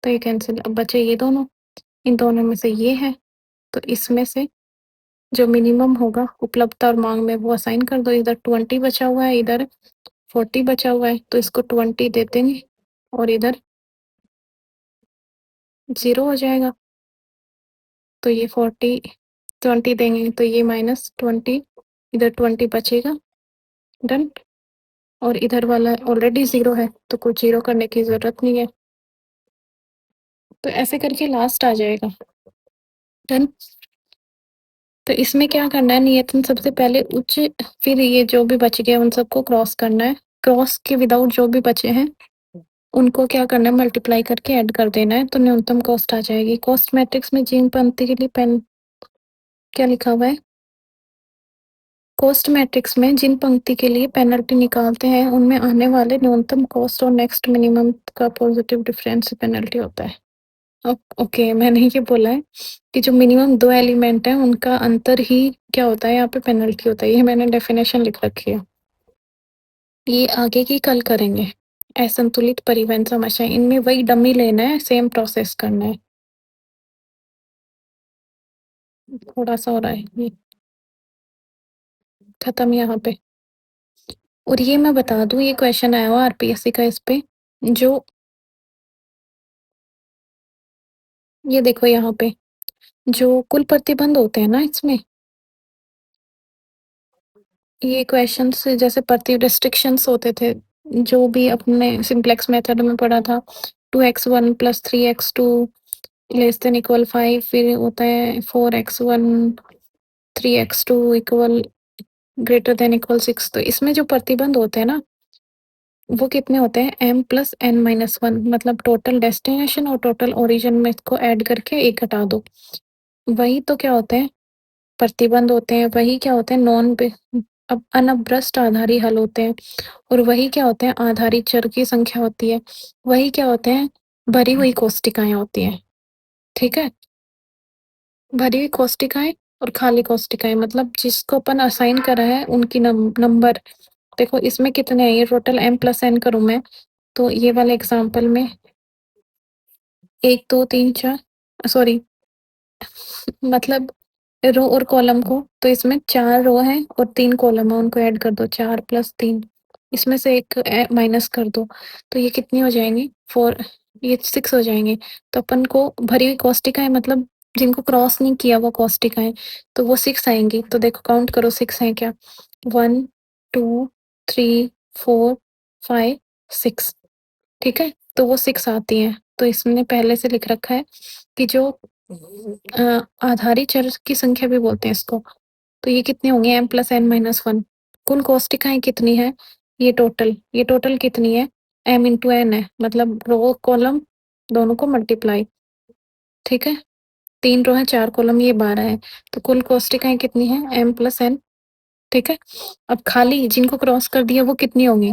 तो ये कैंसिल। अब बचे ये दोनों, इन दोनों में से ये है, तो इसमें से जो मिनिमम होगा उपलब्धता और मांग में वो असाइन कर दो। इधर 20 बचा हुआ है, इधर 40 बचा हुआ है, तो इसको 20 दे देंगे और इधर 0 हो जाएगा। तो ये 40 20 देंगे तो ये माइनस 20, इधर 20 बचेगा, डन। और इधर वाला ऑलरेडी 0 है, तो कुछ 0 करने की ज़रूरत नहीं है। तो ऐसे करके लास्ट आ जाएगा, डन। तो इसमें क्या करना है, नियतन सबसे पहले उच्च, फिर ये जो भी बच गया उन सबको क्रॉस करना है। क्रॉस के विदाउट जो भी बचे हैं उनको क्या करना है, मल्टीप्लाई करके ऐड कर देना है, तो न्यूनतम कॉस्ट आ जाएगी। कॉस्ट मैट्रिक्स में जिन पंक्ति के लिए पेन क्या लिखा हुआ है, कॉस्ट मैट्रिक्स में जिन पंक्ति के लिए पेनल्टी निकालते हैं उनमें आने वाले न्यूनतम कॉस्ट और नेक्स्ट मिनिमम का पॉजिटिव डिफरेंस पेनल्टी होता है। ओके, मैंने ये बोला है कि जो मिनिमम 2 एलिमेंट हैं उनका अंतर ही क्या होता है, यहाँ पे पेनल्टी होता है। ये मैंने डेफिनेशन लिख रखी है। ये आगे की कल करेंगे। असंतुलित परिवहन समस्या, इनमें वही डमी लेना है, सेम प्रोसेस करना है। थोड़ा-सा हो रहा है ये, खत्म यहाँ पे। और ये मैं बता दूँ, ये क्वेश्चन आया हुआ आरपीएससी का इस पे, जो ये देखो यहाँ पे, जो कुल प्रतिबंध होते हैं ना इसमें, ये क्वेश्चंस जैसे प्रति रिस्ट्रिक्शंस होते थे, जो भी अपने सिंप्लेक्स मेथड में पढ़ा था, 2x1 + 3x2 < = 5, फिर होता है 4x1 3x2 > 6। तो इसमें जो प्रतिबंध होते हैं ना, वो कितने होते हैं, m + n-1, मतलब टोटल डेस्टिनेशन और टोटल ओरिजिन में इसको ऐड करके एक घटा दो। वही तो क्या होते हैं, प्रतिबंध होते हैं। वही क्या होते हैं, नॉन बे अब अनभ्रष्ट आधारी हल होते हैं। और वही क्या होते हैं, आधारी चर की संख्या होती है। वही क्या होते हैं, भरी हुई कोष्टिकाएँ होती हैं, ठीक है? भरी हुई कोष्टिकाएँ और खाली कोष्टिकाएँ, मतलब जिसको अपन असाइन करा है उनकी नंबर। देखो इसमें कितने हैं, ये टोटल m + n करूँ मैं, तो ये वाले एग्ज़ाम्पल में 1 2 3 4 सॉरी मतलब रो और कॉलम को, तो इसमें 4 रो हैं और 3 कॉलम है, उनको ऐड कर दो, 4 + 3, इसमें से एक माइनस कर दो, तो ये कितनी हो जाएंगी, 4, ये 6 हो जाएंगे। तो अपन को भरी हुई कोष्टिकाएं, मतलब जिनको क्रॉस नहीं किया वो कोष्टिकाएं, तो वो 6 आएंगी। तो देखो काउंट करो 6 है क्या, 1 2 3 4 5 6, ठीक है, तो वो 6 आती हैं। तो इसमें पहले से लिख रखा है कि जो आधारी चर की संख्या भी बोलते हैं इसको, तो ये कितने होंगे, m + n-1। कुल कोष्टिकाएँ कितनी है, ये टोटल कितनी है, m × n है, मतलब रो कॉलम दोनों को मल्टीप्लाई, ठीक है? 3 रो है 4 कॉलम, ये 12 है। तो कुल कोष्टिकाएँ कितनी है, m + n, ठीक है? अब खाली जिनको क्रॉस कर दिया वो कितनी होंगी,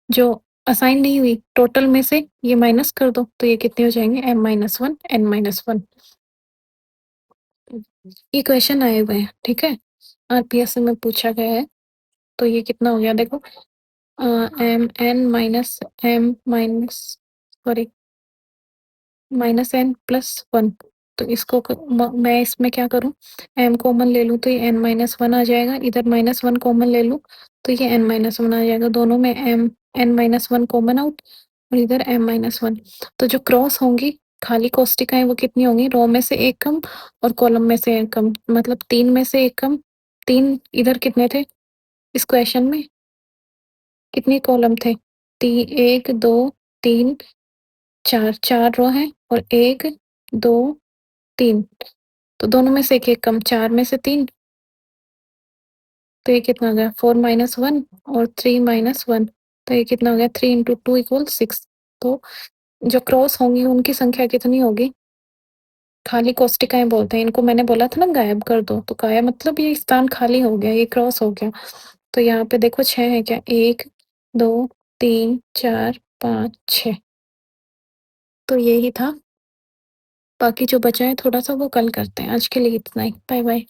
जो असाइन नहीं हुई, टोटल में से ये माइनस कर दो, तो ये कितने हो जाएँगे, m-1 n-1। ये क्वेश्चन आए हुए हैं, ठीक है? आरपीएससी में पूछा गया है। तो ये कितना हो गया देखो, M N minus M minus sorry -n+1। तो इसको मैं इसमें क्या करूँ, m कॉमन ले लूँ तो ये n-1 आ जाएगा, इधर -1 कॉमन ले लूँ तो ये n-1 आ जाएगा, दोनों में n-1 कॉमन आउट और इधर m-1। तो जो क्रॉस होंगी खाली कोष्टिकाएं वो कितनी होंगी, रो में से एक कम और कॉलम में से एक कम, मतलब 3 में से एक कम। 3 इधर कितने थे इस क्वेश्चन में, कितने कॉलम थे, 1 2 3 4, 4 रो हैं और 1 2 3, तो दोनों में से एक कम, 4 में से 3, तो ये कितना हो गया, 4 - 1 और 3 - 1, तो ये कितना हो गया, 3 × 2 = 6। तो जो क्रॉस होंगी उनकी संख्या कितनी होगी? खाली कोष्टिकाएँ बोलते हैं इनको, मैंने बोला था ना गायब कर दो, तो गायब मतलब ये स्थान खाली हो गया, ये क्रॉस हो गया। तो यहाँ पे देखो 6 है क्या? 1, 2, 3, 4, 5, 6। तो यही था, बाकी जो बचा है थोड़ा-सा वो कल करते हैं। आज के लिए इतना ही। बाय-बाय।